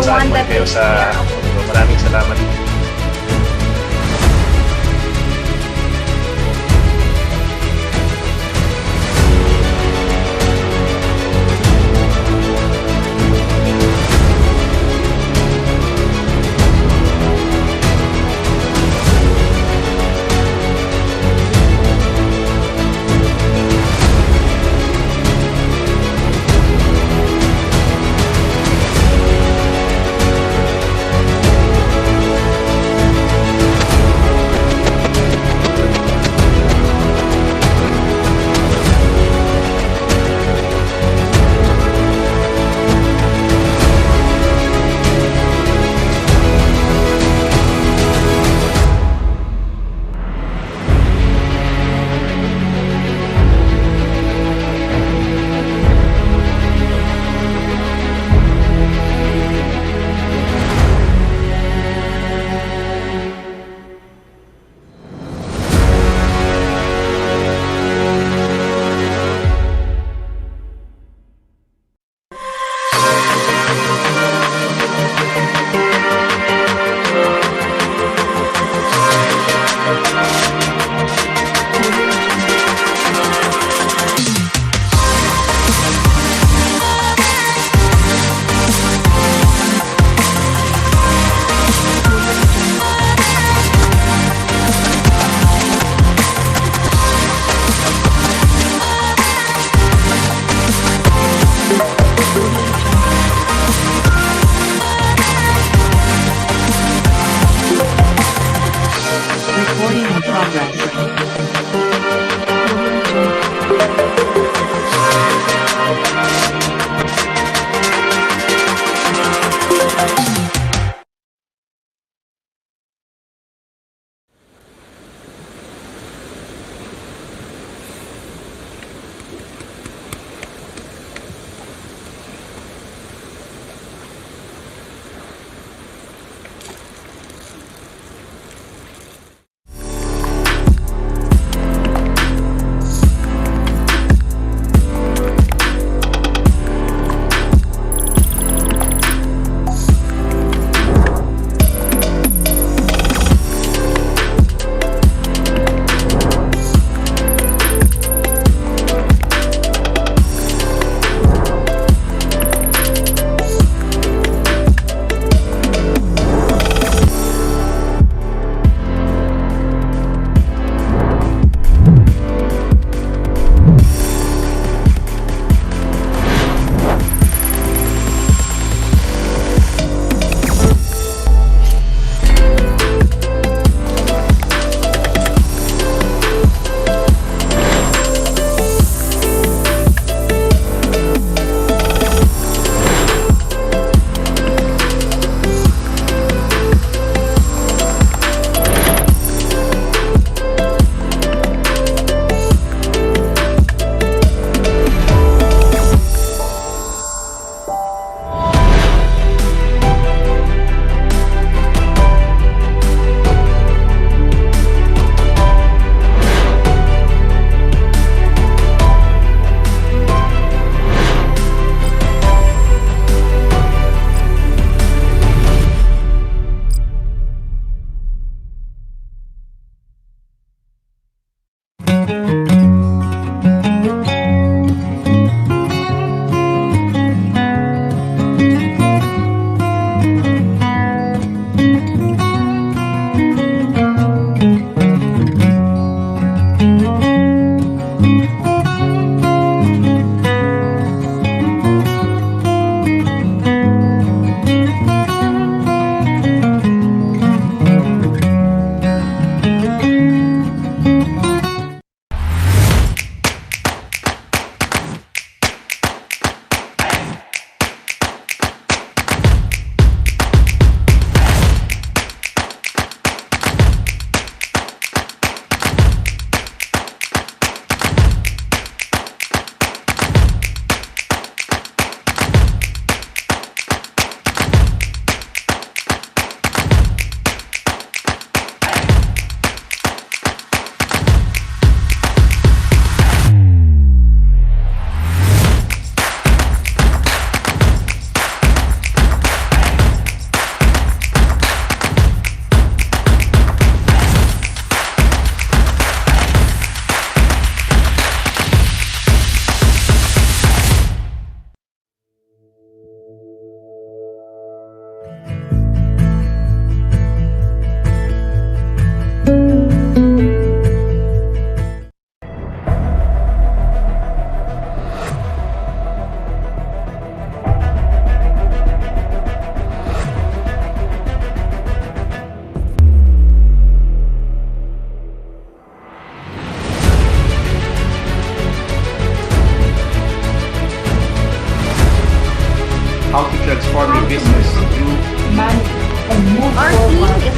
saan man kayo sa mundo. Maraming salamat.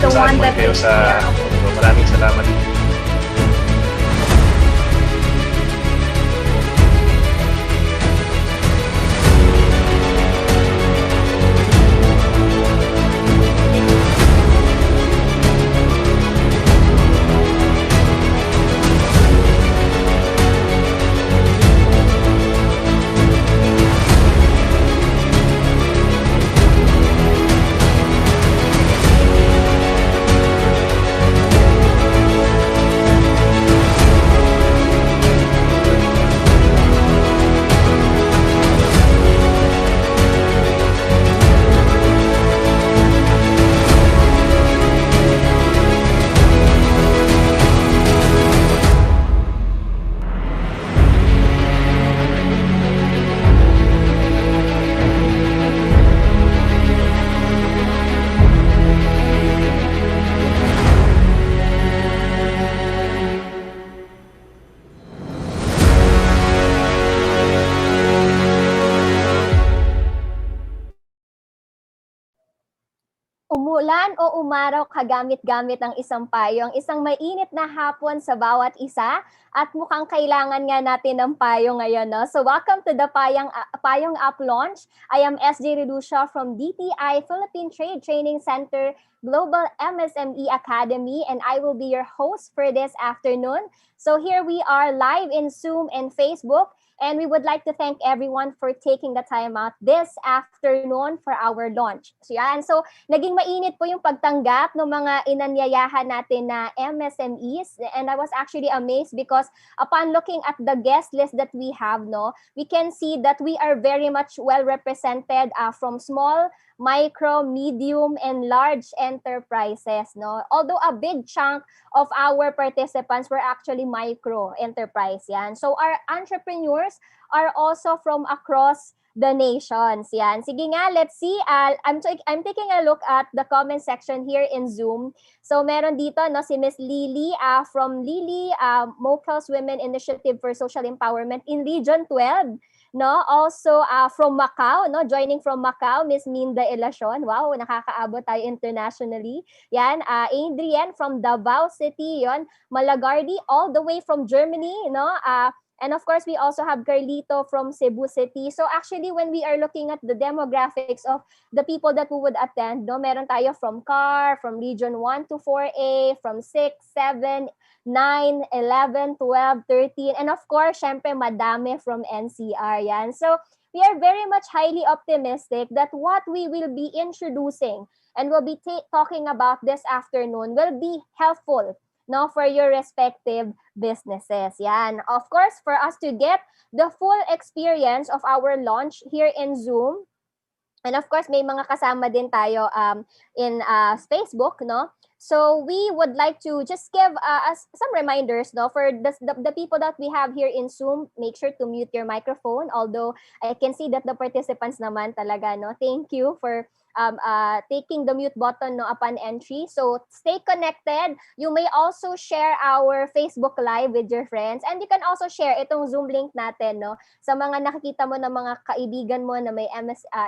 the one that kayo sa mundo. Maraming salamat. Umulan o umaraw kagamit-gamit ang isang payong, isang mainit na hapon sa bawat isa at mukhang kailangan nga natin ng payong ngayon. No? So welcome to the Payong App Launch. I am SJ Reducia from DTI Philippine Trade Training Center Global MSME Academy, and I will be your host for this afternoon. So here we are live in Zoom and Facebook. And we would like to thank everyone for taking the time out this afternoon for our launch. So yan, so naging mainit po yung pagtanggap ng mga inanyayahan natin na MSMEs. And I was actually amazed because upon looking at the guest list that we have, no, we can see that we are very much well represented from small, micro, medium, and large enterprises. No? Although a big chunk of our participants were actually micro enterprise. Yan. So our entrepreneurs are also from across the nations. Yan. Sige nga, let's see. I'm taking a look at the comment section here in Zoom. So meron dito no si Miss Lily from Lily Mocal's Women Initiative for Social Empowerment in Region 12. No, also from Macau, no, joining from Macau, Miss Minda Elacion. Wow, nakakaabot tayo internationally. Yan, Adrian from Davao City, yon, Malagardi all the way from Germany, no. And of course, we also have Carlito from Cebu City. So actually, when we are looking at the demographics of the people that we would attend, no, meron tayo from CAR, from Region 1 to 4A, from 6, 7, 9, 11, 12, 13, and of course, syempre, madami from NCR. Yan. So we are very much highly optimistic that what we will be introducing and will be talking about this afternoon will be helpful, no, for your respective businesses. Yan. Of course, for us to get the full experience of our launch here in Zoom, and of course, may mga kasama din tayo in Facebook, no? So we would like to just give us some reminders, no, for the people that we have here in Zoom. Make sure to mute your microphone. Although I can see that the participants naman talaga, no. Thank you for taking the mute button no upon entry. So stay connected. You may also share our Facebook Live with your friends, and you can also share itong Zoom link natin, no, sa mga nakikita mo na mga kaibigan mo na may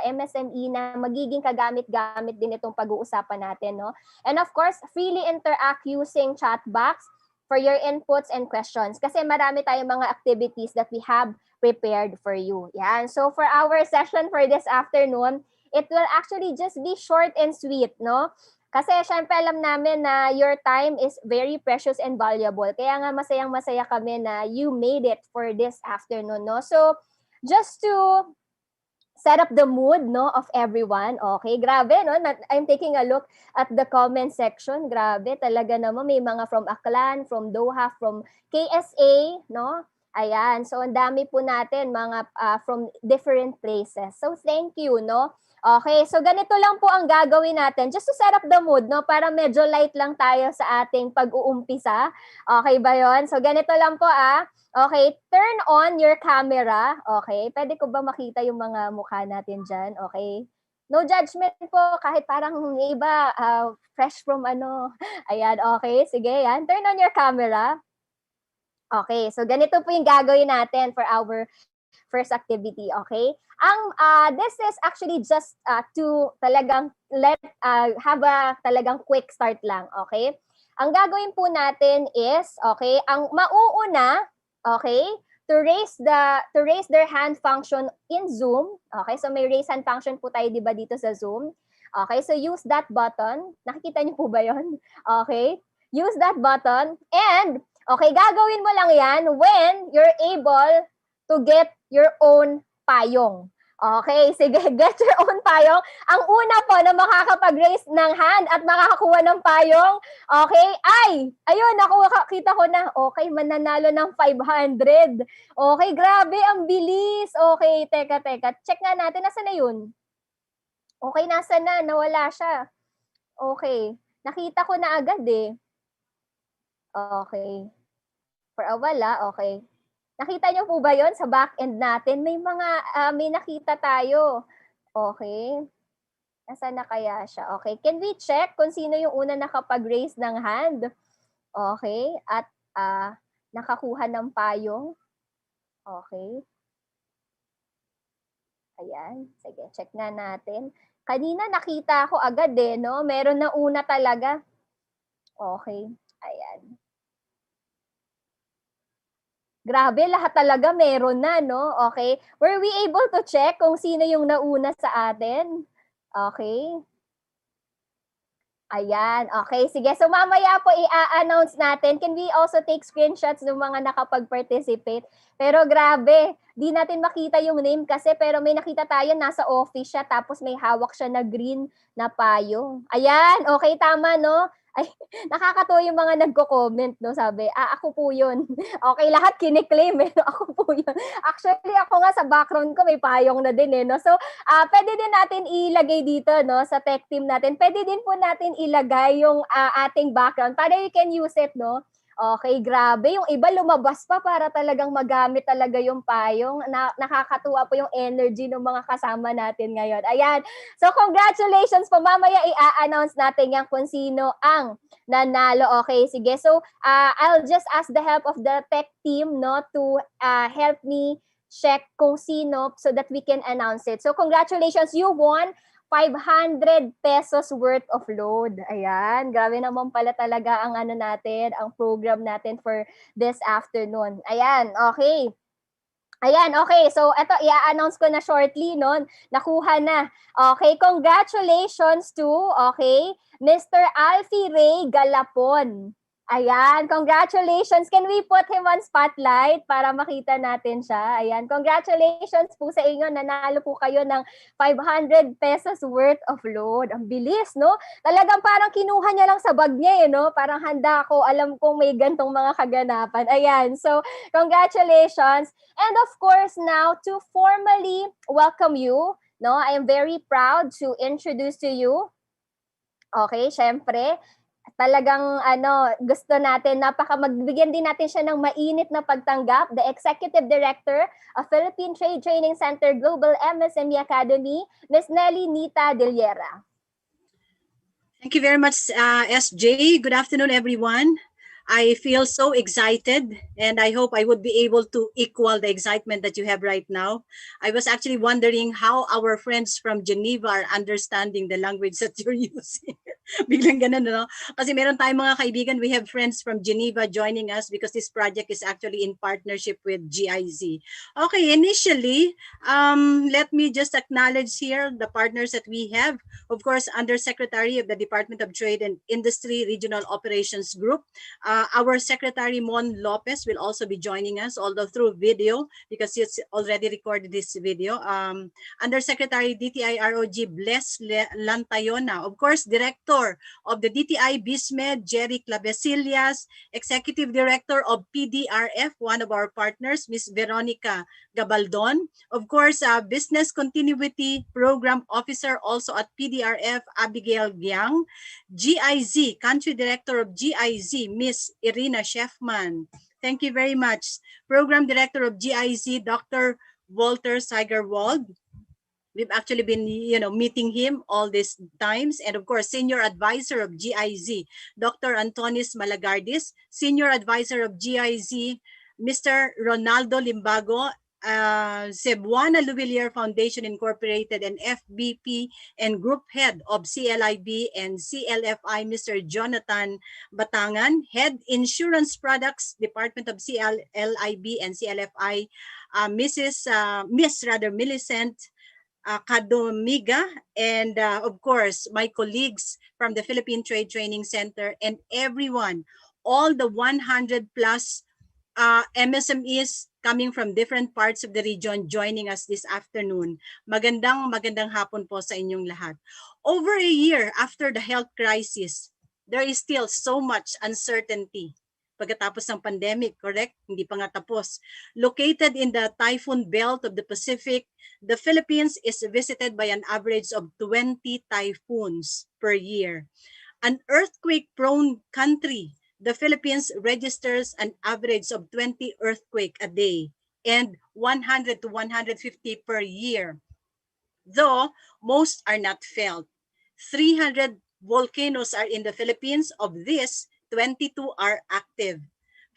MSME na magiging kagamit-gamit din itong pag-uusapan natin, no. And of course, freely interact using chat box for your inputs and questions kasi marami tayong mga activities that we have prepared for you. Yan. So for our session for this afternoon, it will actually just be short and sweet, no? Kasi syempre alam namin na your time is very precious and valuable. Kaya nga masayang-masaya kami na you made it for this afternoon, no? So just to set up the mood, no, of everyone. Okay, grabe, no? I'm taking a look at the comment section. Grabe, talaga naman may mga from Aklan, from Doha, from KSA, no? Ayan, so ang dami po natin mga from different places. So thank you, no? Okay, so ganito lang po ang gagawin natin just to set up the mood, no? Para medyo light lang tayo sa ating pag-uumpisa. Okay ba yon? So ganito lang po Okay, turn on your camera. Okay, pwede ko ba makita yung mga mukha natin dyan? Okay. No judgment po, kahit parang iba, fresh from Ayan, okay, sige, yan. Turn on your camera. Okay, so ganito po yung gagawin natin for our first activity, okay? This is actually just to talagang have a talagang quick start lang, okay? Ang gagawin po natin is, okay, ang mauuna, okay, to raise their hand function in Zoom. Okay, so may raise hand function po tayo 'di ba dito sa Zoom. Okay, so use that button. Nakikita niyo po ba 'yon? Okay? Use that button and okay, gagawin mo lang 'yan when you're able to get your own payong. Okay, sige, get your own payong. Ang una po na makakapag-raise ng hand at makakakuha ng payong, okay, ayun, kita ko na, okay, mananalo ng 500. Okay, grabe, ang bilis. Okay, teka, check nga natin, nasa na yun? Okay, nasa na, nawala siya. Okay, nakita ko na agad eh. Okay, for a wala, okay. Nakita niyo po ba yon sa back end natin? May mga, may nakita tayo. Okay. Nasaan na kaya siya? Okay. Can we check kung sino yung una nakapag-raise ng hand? Okay. At nakakuha ng payong? Okay. Ayan. Sige, check na natin. Kanina nakita ko agad eh, no? Meron na una talaga. Okay. Ayan. Grabe, lahat talaga meron na, no? Okay. Were we able to check kung sino yung nauna sa atin? Okay. Ayan. Okay, sige. So mamaya po i-announce natin. Can we also take screenshots ng mga nakapag-participate? Pero grabe, di natin makita yung name kasi pero may nakita tayo, nasa office siya tapos may hawak siya na green na payong. Ayan, okay, tama, no? Ay, nakakatuwa yung mga nagko-comment, no? Sabi, ako po yun. Okay, lahat kiniklaim, eh. No? Ako po yun. Actually, ako nga sa background ko, may payong na din, eh. No? So, pwede din natin ilagay dito, no? Sa tech team natin. Pwede din po natin ilagay yung ating background para you can use it, no? Okay, grabe. Yung iba lumabas pa para talagang magamit talaga yung payong. Nakakatuwa po yung energy ng mga kasama natin ngayon. Ayan. So, congratulations po. Mamaya i-announce natin yan kung sino ang nanalo. Okay, sige. So, I'll just ask the help of the tech team, no, to help me check kung sino so that we can announce it. So, congratulations. You won 500 pesos worth of load. Ayan, grabe naman pala talaga ang ano natin, ang program natin for this afternoon. Ayan, okay. Ayan, okay. So, ito, i-announce ko na shortly, no? Nakuha na. Okay, congratulations to, okay, Mr. Alfie Ray Galapon. Ayan, congratulations. Can we put him on spotlight para makita natin siya? Ayan, congratulations po sa inyo. Nanalo po kayo ng 500 pesos worth of load. Ang bilis, no? Talagang parang kinuha niya lang sa bag niya, eh, no? Parang handa ako, alam kong may gantong mga kaganapan. Ayan, so congratulations. And of course, now to formally welcome you, no? I am very proud to introduce to you. Okay, syempre, talagang gusto natin, magbigyan din natin siya ng mainit na pagtanggap, the Executive Director of Philippine Trade Training Center Global MSME Academy, Ms. Nelly Nita Dillera. Thank you very much, SJ. Good afternoon, everyone. I feel so excited, and I hope I would be able to equal the excitement that you have right now. I was actually wondering how our friends from Geneva are understanding the language that you're using. Biglang ganun, no? Kasi meron tayong mga kaibigan, we have friends from Geneva joining us because this project is actually in partnership with GIZ. Okay, initially, let me just acknowledge here the partners that we have. Of course, Undersecretary of the Department of Trade and Industry Regional Operations Group, our Secretary Mon Lopez will also be joining us, although through video, because it's already recorded this video. Undersecretary DTI ROG Bless Lantayona, of course, Director of the DTI BISMED, Jerry Clavesillas, Executive Director of PDRF, one of our partners, Ms. Veronica Gabaldon. Of course, Business Continuity Program Officer also at PDRF, Abigail Giang. GIZ, Country Director of GIZ, Ms. Irina Shefman. Thank you very much. Program Director of GIZ, Dr. Walter Seigerwald. We've actually been, meeting him all these times. And of course, Senior Advisor of GIZ, Dr. Antonis Malagardis. Senior Advisor of GIZ, Mr. Ronaldo Limbago. Cebuana Luvillier Foundation Incorporated and FBP and Group Head of CLIB and CLFI, Mr. Jonathan Batangan, Head Insurance Products, Department of CLIB and CLFI, Miss Millicent Kadomiga, and of course, my colleagues from the Philippine Trade Training Center and everyone, all the 100 plus MSMEs coming from different parts of the region joining us this afternoon. Magandang hapon po sa inyong lahat. Over a year after the health crisis, there is still so much uncertainty. Pagkatapos ng pandemic, correct? Hindi pa nga tapos. Located in the typhoon belt of the Pacific, the Philippines is visited by an average of 20 typhoons per year. An earthquake-prone country, the Philippines registers an average of 20 earthquakes a day and 100 to 150 per year, though most are not felt. 300 volcanoes are in the Philippines. Of these, 22 are active.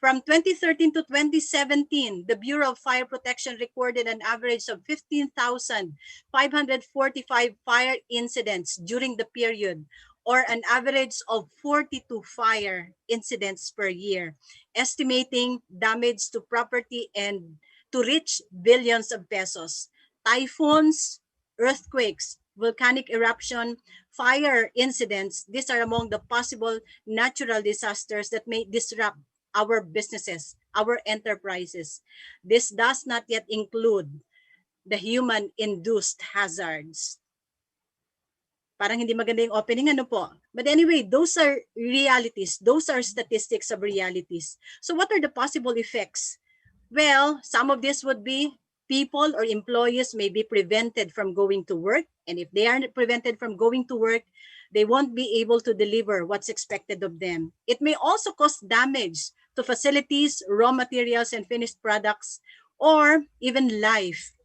From 2013 to 2017, the Bureau of Fire Protection recorded an average of 15,545 fire incidents during the period, or an average of 42 fire incidents per year, estimating damage to property and to reach billions of pesos. Typhoons, earthquakes, volcanic eruption, fire incidents, these are among the possible natural disasters that may disrupt our businesses, our enterprises. This does not yet include the human-induced hazards. Parang hindi maganda yung opening, ano po? But anyway, those are realities. Those are statistics of realities. So what are the possible effects? Well, some of this would be people or employees may be prevented from going to work. And if they are prevented from going to work, they won't be able to deliver what's expected of them. It may also cause damage to facilities, raw materials, and finished products, or even life,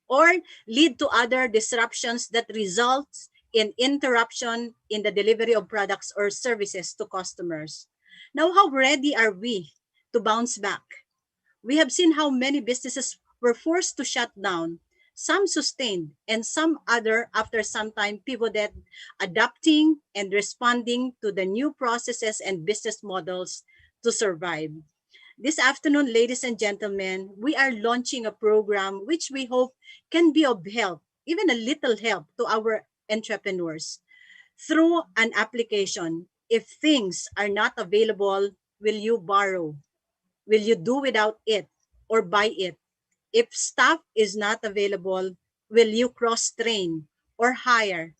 or lead to other disruptions that results in interruption in the delivery of products or services to customers. Now, how ready are we to bounce back? We have seen how many businesses were forced to shut down, some sustained, and some other after some time pivoted, adapting and responding to the new processes and business models to survive. This afternoon, ladies and gentlemen, we are launching a program which we hope can be of help, even a little help, to our entrepreneurs through an application. If things are not available, will you borrow? Will you do without it or buy it? If staff is not available, will you cross-train or hire?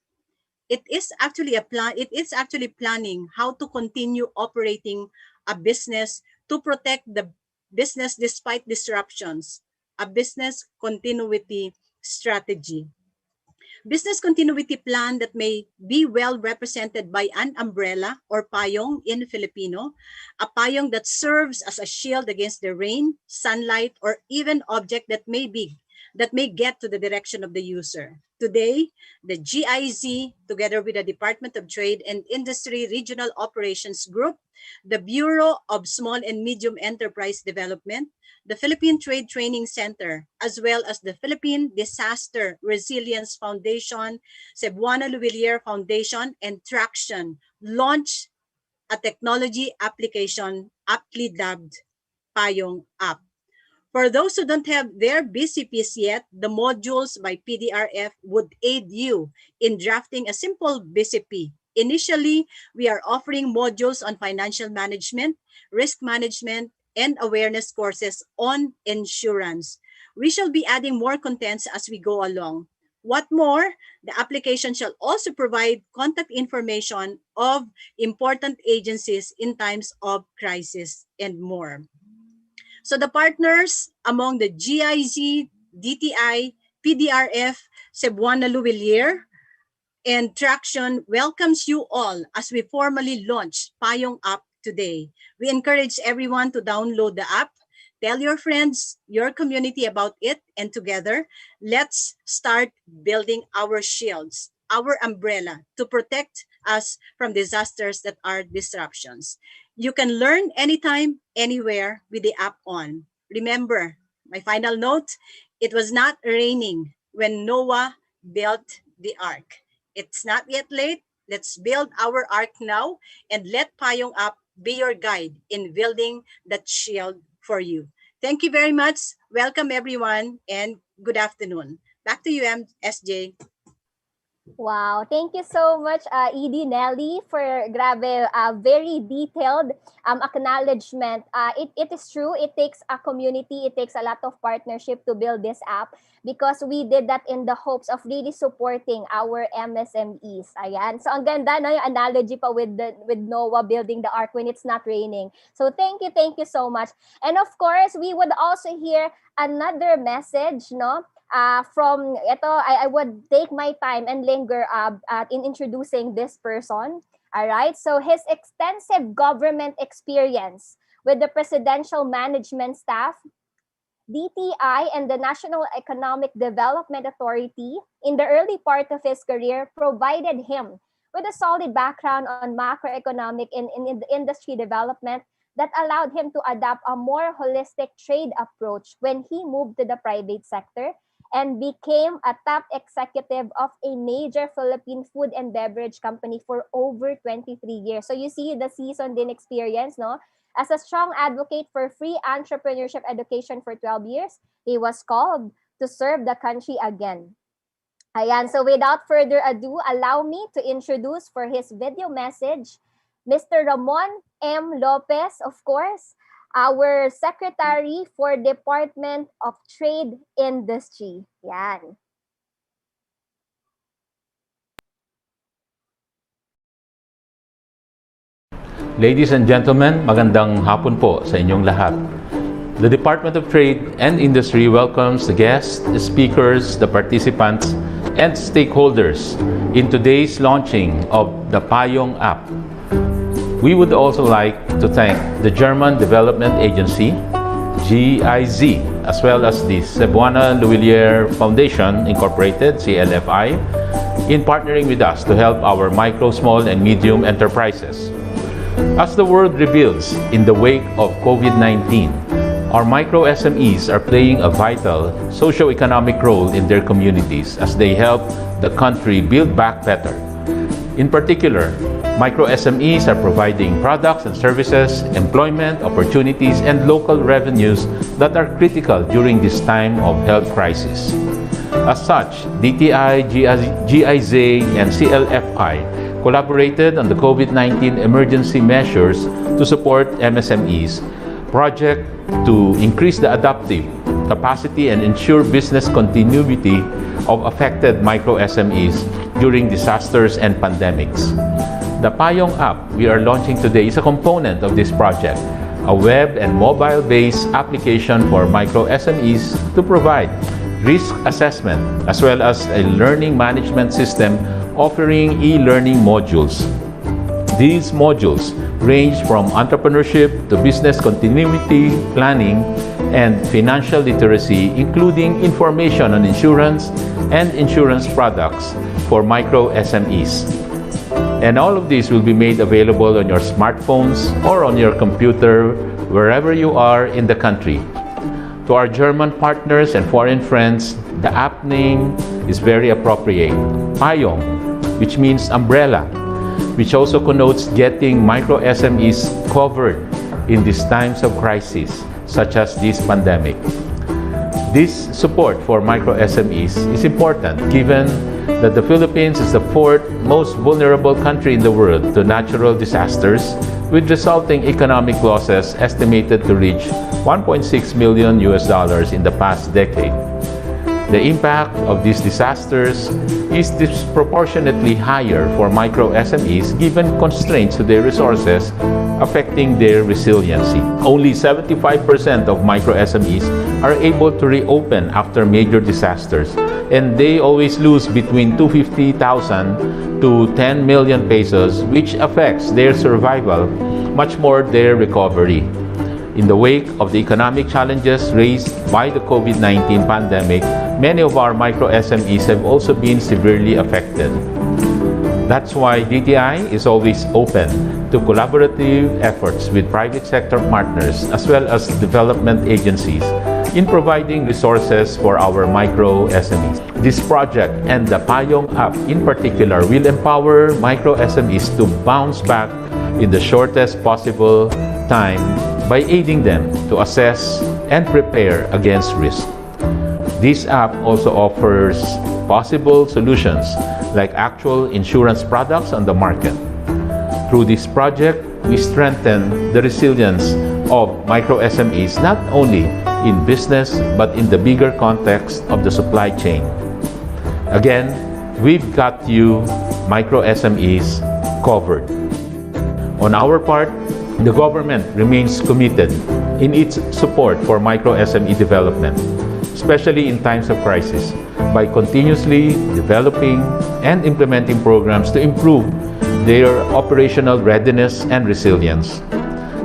It is actually planning how to continue operating a business to protect the business despite disruptions, a business continuity strategy. Business continuity plan that may be well represented by an umbrella or payong in Filipino, a payong that serves as a shield against the rain, sunlight, or even object that may get to the direction of the user. Today, the GIZ, together with the Department of Trade and Industry Regional Operations Group, the Bureau of Small and Medium Enterprise Development, the Philippine Trade Training Center, as well as the Philippine Disaster Resilience Foundation, Cebuana Luvillier Foundation, and Traction, launch a technology application aptly dubbed Payong App. For those who don't have their BCPs yet, the modules by PDRF would aid you in drafting a simple BCP. Initially, we are offering modules on financial management, risk management, and awareness courses on insurance. We shall be adding more contents as we go along. What more, the application shall also provide contact information of important agencies in times of crisis and more. So the partners among the GIZ, DTI, PDRF, Cebuana Luvillier, and Traction welcomes you all as we formally launch Payong App today. We encourage everyone to download the app, tell your friends, your community about it, and together, let's start building our shields, our umbrella to protect us from disasters that are disruptions. You can learn anytime, anywhere with the app on. Remember, My final note, it was not raining when Noah built the ark. It's not yet late. Let's build our ark now and let Payong App be your guide in building that shield for you. Thank you very much. Welcome everyone and good afternoon. Back to you, SJ. Wow, thank you so much, Edie Nelly, for grabe, very detailed acknowledgement. It is true, it takes a community, it takes a lot of partnership to build this app because we did that in the hopes of really supporting our MSMEs. Ayan. So ang ganda, no, yung analogy pa with Noah building the ark when it's not raining. So thank you so much. And of course, we would also hear another message, no? From ito, I would take my time and linger in introducing this person. All right. So his extensive government experience with the Presidential Management Staff, DTI, and the National Economic Development Authority in the early part of his career provided him with a solid background on macroeconomic and in industry development that allowed him to adopt a more holistic trade approach when he moved to the private sector and became a top executive of a major Philippine food and beverage company for over 23 years. So you see the seasoned in experience, no? As a strong advocate for free entrepreneurship education for 12 years, he was called to serve the country again. Ayan, so without further ado, allow me to introduce for his video message, Mr. Ramon M. Lopez, of course, our Secretary for Department of Trade Industry. Yan. Ladies and gentlemen, magandang hapon po sa inyong lahat. The Department of Trade and Industry welcomes the guests, the speakers, the participants, and stakeholders in today's launching of the Payong App. We would also like to thank the German Development Agency, GIZ, as well as the Cebuana Luwilier Foundation Incorporated, CLFI, in partnering with us to help our micro, small, and medium enterprises. As the world rebuilds in the wake of COVID-19, our micro SMEs are playing a vital socio-economic role in their communities as they help the country build back better. In particular, micro SMEs are providing products and services, employment opportunities, and local revenues that are critical during this time of health crisis. As such, DTI, GIZ, and CLFI collaborated on the COVID-19 emergency measures to support MSMEs, project to increase the adaptive capacity and ensure business continuity of affected micro SMEs during disasters and pandemics. The Payong app we are launching today is a component of this project, a web and mobile-based application for micro SMEs to provide risk assessment as well as a learning management system offering e-learning modules. These modules range from entrepreneurship to business continuity planning and financial literacy, including information on insurance and insurance products for micro SMEs. And all of these will be made available on your smartphones or on your computer wherever you are in the country. To our German partners and foreign friends, the app name is very appropriate, Payong, which means umbrella, which also connotes getting micro SMEs covered in these times of crisis, such as this pandemic. This support for micro SMEs is important given that the Philippines is the fourth most vulnerable country in the world to natural disasters, with resulting economic losses estimated to reach $1.6 million in the past decade. The impact of these disasters is disproportionately higher for micro SMEs given constraints to their resources affecting their resiliency. Only 75% of micro SMEs are able to reopen after major disasters, and they always lose between 250,000 to 10 million pesos, which affects their survival much more their recovery. In the wake of the economic challenges raised by the COVID-19 pandemic, many of our micro SMEs have also been severely affected. That's why DTI is always open to collaborative efforts with private sector partners as well as development agencies in providing resources for our micro SMEs. This project and the Payong app in particular will empower micro SMEs to bounce back in the shortest possible time by aiding them to assess and prepare against risk. This app also offers possible solutions like actual insurance products on the market. Through this project, we strengthen the resilience of micro SMEs not only in business but in the bigger context of the supply chain. Again, we've got you micro SMEs covered. On our part, the government remains committed in its support for micro SME development, especially in times of crisis, by continuously developing and implementing programs to improve their operational readiness and resilience.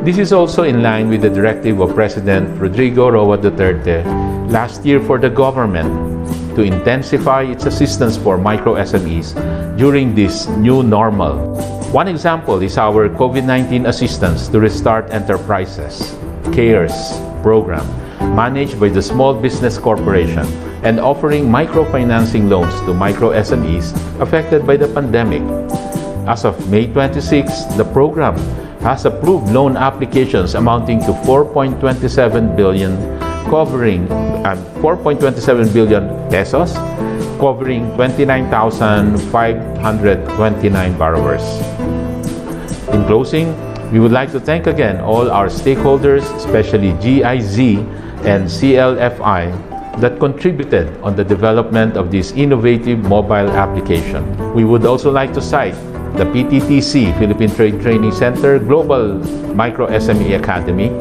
This is also in line with the directive of President Rodrigo Roa Duterte last year for the government to intensify its assistance for micro SMEs during this new normal. One example is our COVID-19 assistance to restart enterprises, CARES program, managed by the Small Business Corporation and offering microfinancing loans to micro SMEs affected by the pandemic. As of May 26, the program has approved loan applications amounting to 4.27 billion covering 4.27 billion pesos, covering 29,529 borrowers. In closing, we would like to thank again all our stakeholders, especially GIZ and CLFI, that contributed on the development of this innovative mobile application. We would also like to cite the PTTC Philippine Trade Training Center Global Micro SME Academy,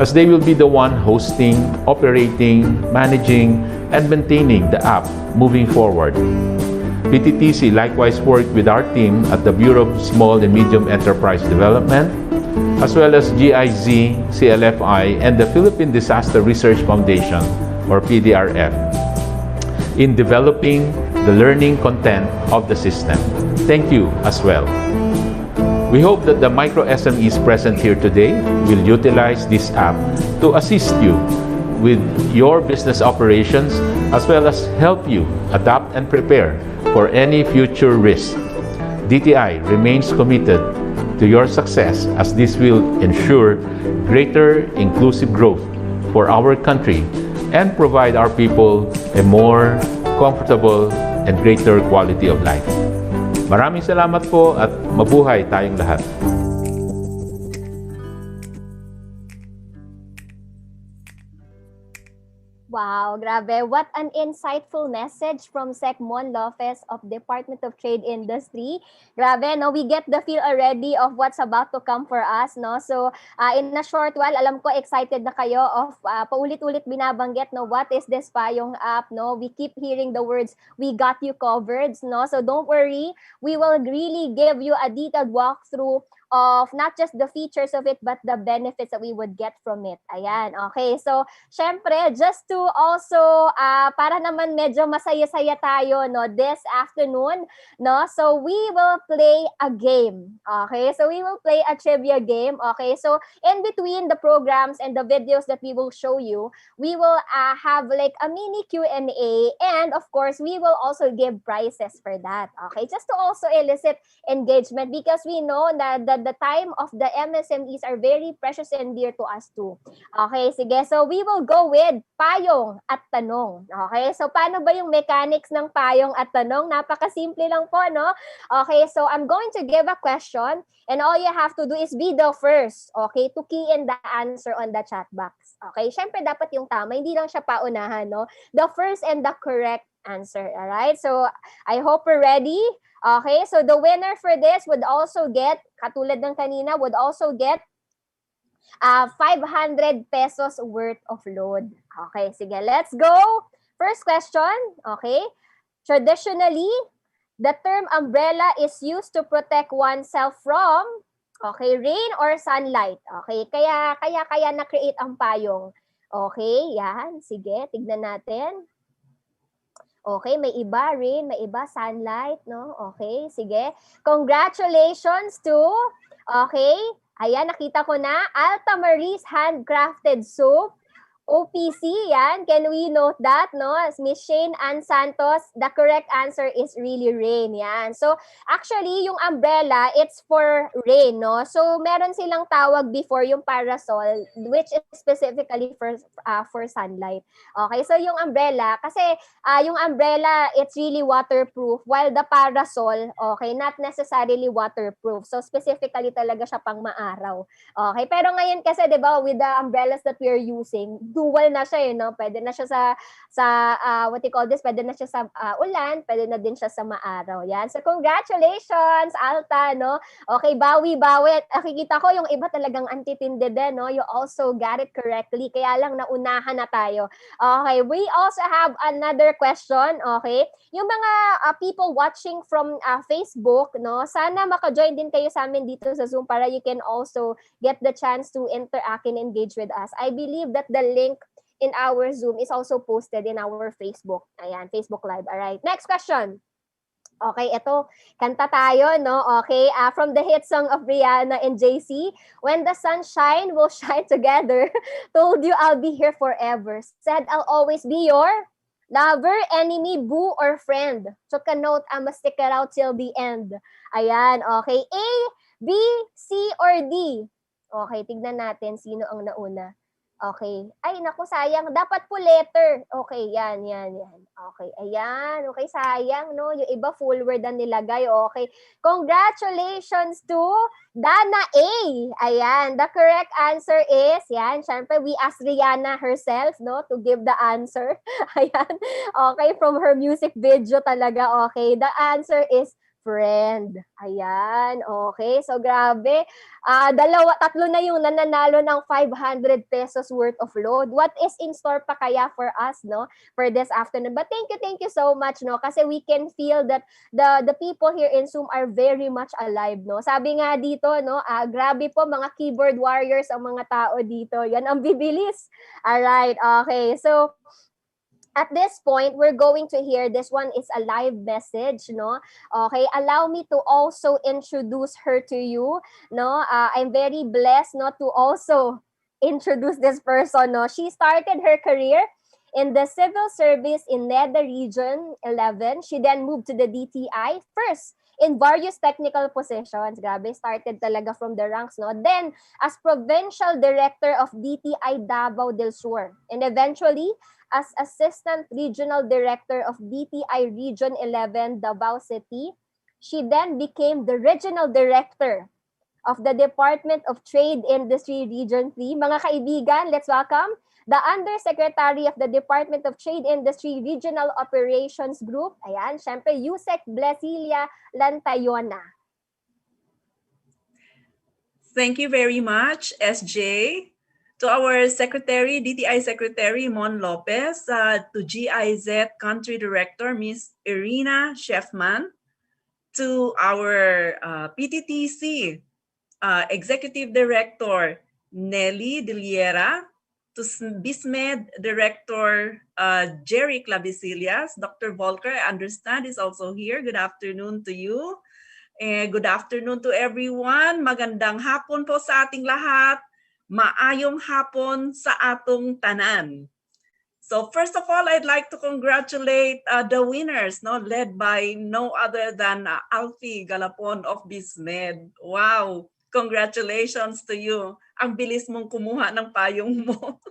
as they will be the one hosting, operating, managing, and maintaining the app moving forward. PTTC likewise worked with our team at the Bureau of Small and Medium Enterprise Development, as well as GIZ, CLFI, and the Philippine Disaster Research Foundation, or PDRF, in developing the learning content of the system. Thank you as well. We hope that the micro SMEs present here today will utilize this app to assist you with your business operations, as well as help you adapt and prepare for any future risk. DTI remains committed to your success, as this will ensure greater inclusive growth for our country and provide our people a more comfortable and greater quality of life. Maraming salamat po at mabuhay tayong lahat. Wow, grabe. What an insightful message from Sec Mon Lopez of Department of Trade Industry. Grabe, no? We get the feel already of what's about to come for us, no? So, in a short while, alam ko excited na kayo of paulit-ulit binabanggit, no? What is this Payong app, no? We keep hearing the words, we got you covered, no? So, don't worry. We will really give you a detailed walkthrough of not just the features of it, but the benefits that we would get from it. Ayan, okay. So, syempre, just to also, para naman medyo masaya-saya tayo, no, this afternoon, no, so we will play a game, okay? So, we will play a trivia game, okay? So, in between the programs and the videos that we will show you, we will have like a mini Q&A, and of course, we will also give prizes for that, okay? Just to also elicit engagement, because we know that the time of the MSMEs are very precious and dear to us too. Okay, sige. So we will go with payong at tanong. Okay, so paano ba yung mechanics ng payong at tanong? Napakasimple lang po, no? Okay, so I'm going to give a question and all you have to do is be the first, okay, to key in the answer on the chat box. Okay, syempre dapat yung tama, hindi lang siya paunahan, no? The first and the correct answer, alright? So I hope we're ready. Okay, so the winner for this would also get, katulad ng kanina, would also get 500 pesos worth of load. Okay, sige, let's go. First question, okay. Traditionally, the term umbrella is used to protect oneself from, okay, rain or sunlight. Okay, kaya na-create ang payong. Okay, yan, sige, tignan natin. Okay, may iba rain, may iba sunlight, no? Okay, sige. Congratulations to, okay, ayan, nakita ko na, Alta Marie's Handcrafted Soap OPC, yan. Can we note that, no? As Miss Shane Ann Santos, the correct answer is really rain, yan. So, actually, yung umbrella, it's for rain, no? So, meron silang tawag before yung parasol, which is specifically for sunlight. Okay, so yung umbrella, kasi yung umbrella, it's really waterproof, while the parasol, okay, not necessarily waterproof. So, specifically talaga siya pang maaraw. Okay, pero ngayon kasi 'di ba with the umbrellas that we are using, dual na siya no. Pwede na siya sa what you call this, pwede na siya sa ulan, pwede na din siya sa maaraw. Yan. So congratulations Alta no. Okay, bawi-bawi. Nakikita ko yung iba talagang antitindi din no. You also got it correctly. Kaya lang naunahan na tayo. Okay, we also have another question, okay? Yung mga people watching from Facebook no, sana maka-join din kayo sa amin dito sa Zoom para you can also get the chance to interact and engage with us. I believe that the link in our Zoom is also posted in our Facebook. Ayan, Facebook Live. All right. Next question. Okay, ito, kanta tayo, no? Okay, from the hit song of Rihanna and JC, When the Sunshine Will Shine Together, told you I'll be here forever, said I'll always be your lover, enemy, boo, or friend. Took a note, I must stick it out till the end. Ayan, okay. A, B, C, or D? Okay, tignan natin sino ang nauna. Okay. Ay, naku, sayang. Dapat po letter. Okay, yan. Okay, ayan. Okay, sayang, no? Yung iba full word ang nilagay. Okay. Congratulations to Dana A. Ayan. The correct answer is, yan, syempre, we asked Rihanna herself, no, to give the answer. Ayan. Okay, from her music video talaga. Okay. The answer is friend. Ayan. Okay. So, grabe. Tatlo na yung nananalo ng 500 pesos worth of load. What is in store pa kaya for us, no, for this afternoon? But thank you so much, no, kasi we can feel that the people here in Zoom are very much alive, no. Sabi nga dito, no, grabe po mga keyboard warriors ang mga tao dito. Yan ang bibilis. Alright, okay. So, at this point, we're going to hear, this one is a live message, no? Okay, allow me to also introduce her to you, no? I'm very blessed, no, to also introduce this person, no? She started her career in the civil service in NEDA Region 11. She then moved to the DTI first in various technical positions. Grabe, started talaga from the ranks, no? Then, as Provincial Director of DTI Davao del Sur. And eventually, as Assistant Regional Director of DTI Region 11, Davao City. She then became the Regional Director of the Department of Trade Industry Region 3. Mga kaibigan, let's welcome the Undersecretary of the Department of Trade Industry Regional Operations Group. Ayan, syempre, Yusek Blasilia Lantayona. Thank you very much, SJ. To our Secretary, DTI Secretary Mon Lopez, to GIZ Country Director Ms. Irina Shefman, to our PTTC Executive Director Nelly Diliera, to BISMED Director Jerry Clavisillas, Dr. Volker, I understand is also here. Good afternoon to you. Good afternoon to everyone. Magandang hapon po sa ating lahat. Maayong hapon sa atong tanan. So first of all, I'd like to congratulate the winners, no, led by no other than Alfie Galapon of BISMED. Wow, congratulations to you. Ang bilis mong kumuha ng payong mo.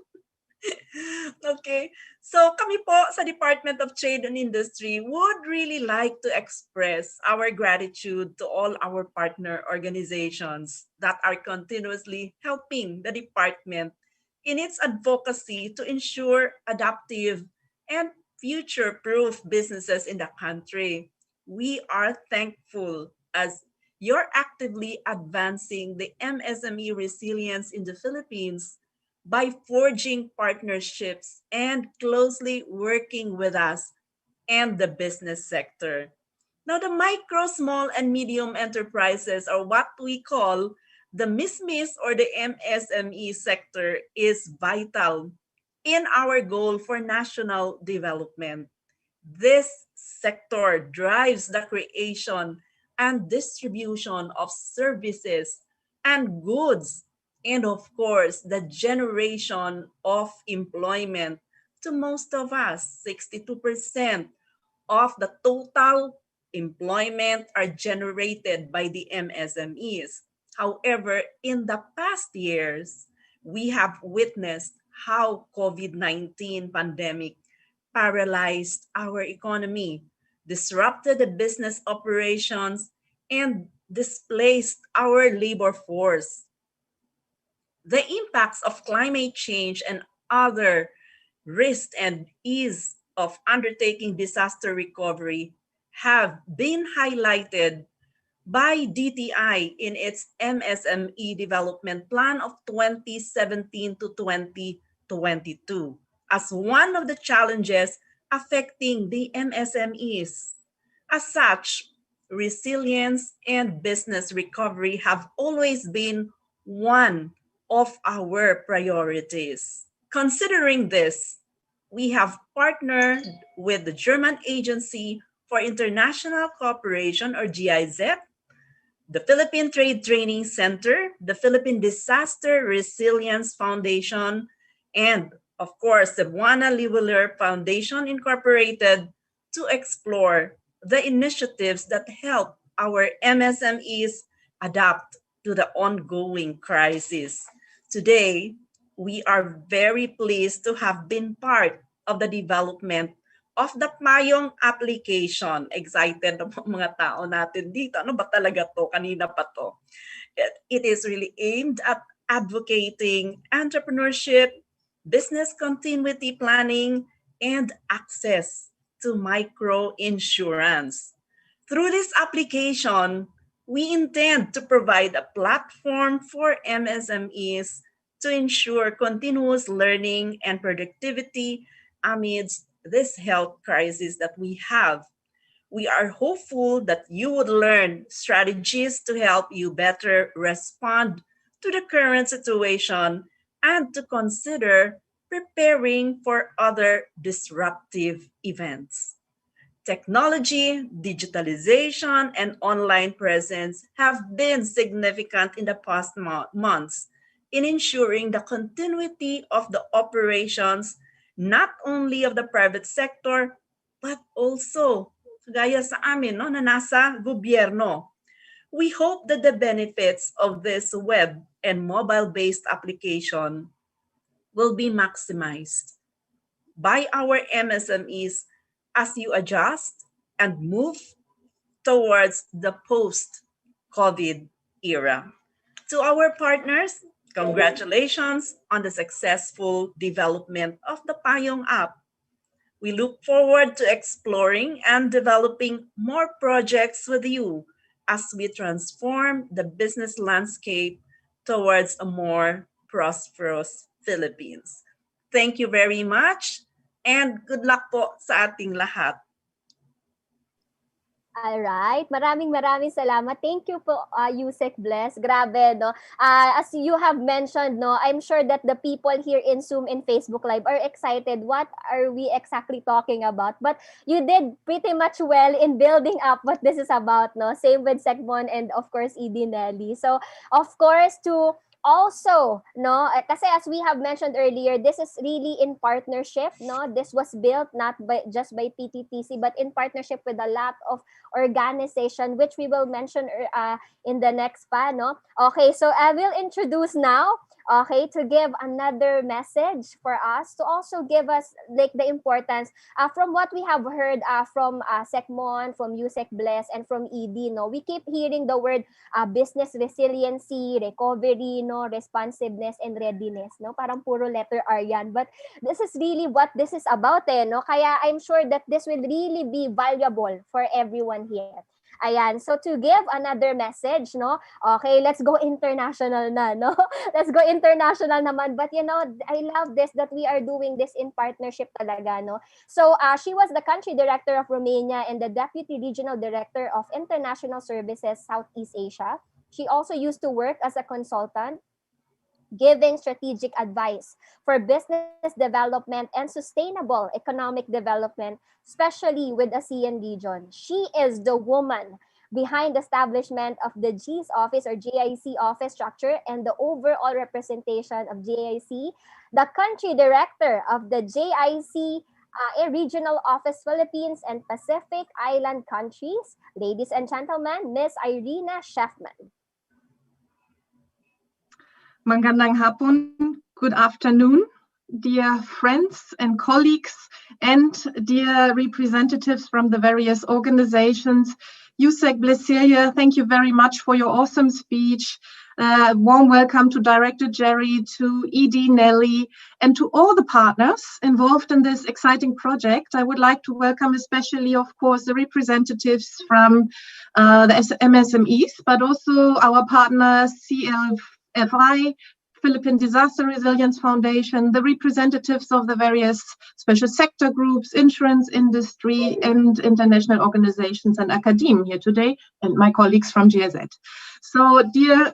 Okay, so kami po sa Department of Trade and Industry would really like to express our gratitude to all our partner organizations that are continuously helping the department in its advocacy to ensure adaptive and future-proof businesses in the country. We are thankful as you're actively advancing the MSME resilience in the Philippines by forging partnerships and closely working with us and the business sector. Now, the micro, small, and medium enterprises, or what we call the MISMIS or the MSME sector, is vital in our goal for national development. This sector drives the creation and distribution of services and goods and of course, the generation of employment to most of us. 62% of the total employment are generated by the MSMEs. However, in the past years, we have witnessed how COVID-19 pandemic paralyzed our economy, disrupted the business operations, and displaced our labor force. The impacts of climate change and other risks and ease of undertaking disaster recovery have been highlighted by DTI in its MSME development plan of 2017 to 2022 as one of the challenges affecting the MSMEs. As such, resilience and business recovery have always been one of our priorities. Considering this, we have partnered with the German Agency for International Cooperation, or GIZ, the Philippine Trade Training Center, the Philippine Disaster Resilience Foundation, and of course, the Buana Liweler Foundation Incorporated to explore the initiatives that help our MSMEs adapt to the ongoing crisis. Today, we are very pleased to have been part of the development of the Payong application. Excited ang mga tao natin dito. Ano ba talaga to? Kanina pa to. It is really aimed at advocating entrepreneurship, business continuity planning, and access to micro insurance. Through this application, we intend to provide a platform for MSMEs to ensure continuous learning and productivity amidst this health crisis that we have. We are hopeful that you would learn strategies to help you better respond to the current situation and to consider preparing for other disruptive events. Technology, digitalization, and online presence have been significant in the past months in ensuring the continuity of the operations not only of the private sector, but also, gaya sa amin, no, na nasa gobyerno. We hope that the benefits of this web and mobile-based application will be maximized by our MSMEs as you adjust and move towards the post-COVID era. To our partners, congratulations on the successful development of the Payong app. We look forward to exploring and developing more projects with you as we transform the business landscape towards a more prosperous Philippines. Thank you very much and good luck po sa ating lahat. Alright, maraming salamat. Thank you po, Yusek Bless. Grabe, no? As you have mentioned, no, I'm sure that the people here in Zoom and Facebook Live are excited. What are we exactly talking about? But you did pretty much well in building up what this is about, no? Same with Sekmon and of course, Edie Nelly. So, of course, to also, no, kasi as we have mentioned earlier, this is really in partnership, no? This was built not just by PTTC, but in partnership with a lot of organization, which we will mention in the next pa, no? Okay, so I will introduce now, okay, to give another message for us, to also give us like the importance from what we have heard from Sekmon, from Yusek Bless, and from ED, no? We keep hearing the word business resiliency, recovery, no, responsiveness, and readiness, no? Parang puro letter R yan. But this is really what this is about, no? Kaya I'm sure that this will really be valuable for everyone here. Ayan, so to give another message, no? Okay, let's go international na, no? Let's go international naman. But you know, I love this that we are doing this in partnership talaga, no? So she was the country director of Romania and the deputy regional director of International Services Southeast Asia. She also used to work as a consultant, giving strategic advice for business development and sustainable economic development, especially with the ASEAN region. She is the woman behind the establishment of the GIS office or GIC office structure and the overall representation of GIC, the country director of the GIC Regional Office Philippines and Pacific Island countries, ladies and gentlemen, Ms. Irina Shefman. Magandang hapon, good afternoon, dear friends and colleagues and dear representatives from the various organizations. Yusek Blesiria, thank you very much for your awesome speech. Warm welcome to Director Jerry, to ED Nelly, and to all the partners involved in this exciting project. I would like to welcome especially, of course, the representatives from the MSMEs, but also our partners, CLFI, Philippine Disaster Resilience Foundation, the representatives of the various special sector groups, insurance industry, and international organizations and academia here today, and my colleagues from GIZ. So, dear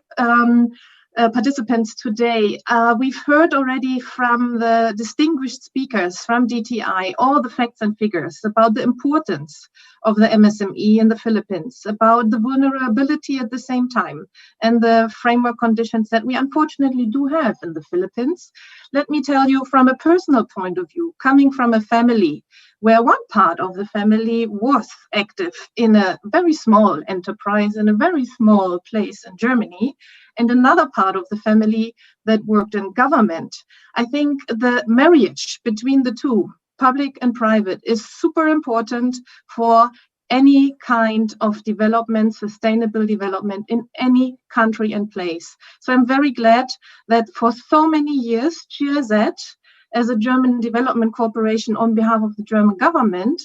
participants today, we've heard already from the distinguished speakers from DTI all the facts and figures about the importance of the MSME in the Philippines, about the vulnerability at the same time, and the framework conditions that we unfortunately do have in the Philippines. Let me tell you from a personal point of view, coming from a family where one part of the family was active in a very small enterprise in a very small place in Germany, and another part of the family that worked in government. I think the marriage between the two, public and private, is super important for any kind of development, sustainable development in any country and place. So I'm very glad that for so many years, GIZ, as a German development corporation on behalf of the German government,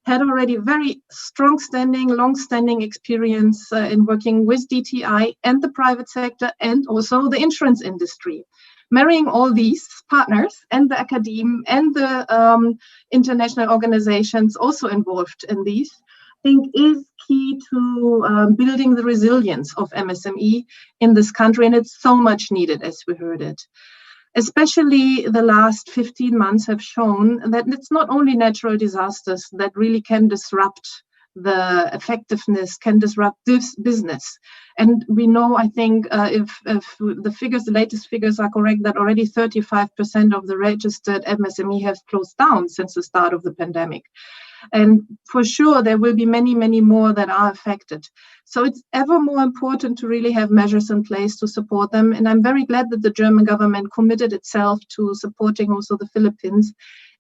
had already very long-standing experience in working with DTI and the private sector and also the insurance industry. Marrying all these partners and the academe and the international organizations also involved in these, I think is key to building the resilience of MSME in this country, and it's so much needed, as we heard it. Especially the last 15 months have shown that it's not only natural disasters that really can disrupt the effectiveness, can disrupt this business. And we know, I think, if the latest figures are correct, that already 35% of the registered MSME have closed down since the start of the pandemic. And for sure, there will be many, many more that are affected. So it's ever more important to really have measures in place to support them. And I'm very glad that the German government committed itself to supporting also the Philippines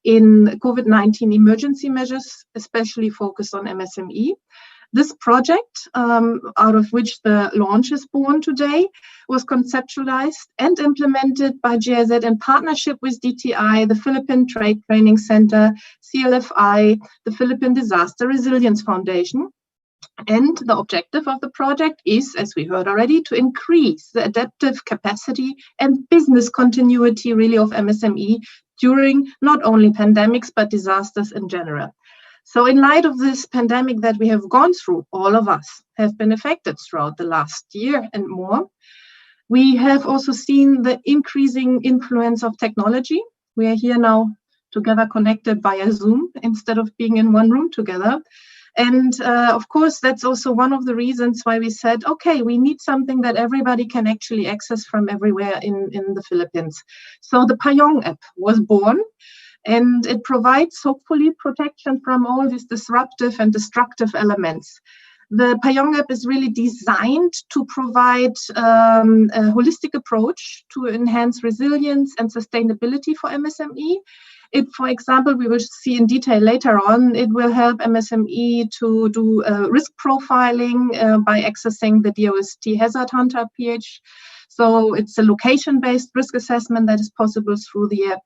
in COVID-19 emergency measures, especially focused on MSME. This project, out of which the launch is born today, was conceptualized and implemented by GIZ in partnership with DTI, the Philippine Trade Training Center, CLFI, the Philippine Disaster Resilience Foundation. And the objective of the project is, as we heard already, to increase the adaptive capacity and business continuity really of MSME during not only pandemics, but disasters in general. So in light of this pandemic that we have gone through, all of us have been affected throughout the last year and more. We have also seen the increasing influence of technology. We are here now together connected via Zoom instead of being in one room together. And of course, that's also one of the reasons why we said, okay, we need something that everybody can actually access from everywhere in the Philippines. So the Payong App was born. And it provides, hopefully, protection from all these disruptive and destructive elements. The Payong App is really designed to provide a holistic approach to enhance resilience and sustainability for MSME. It, for example, we will see in detail later on, it will help MSME to do risk profiling by accessing the DOST Hazard Hunter page. So it's a location-based risk assessment that is possible through the app.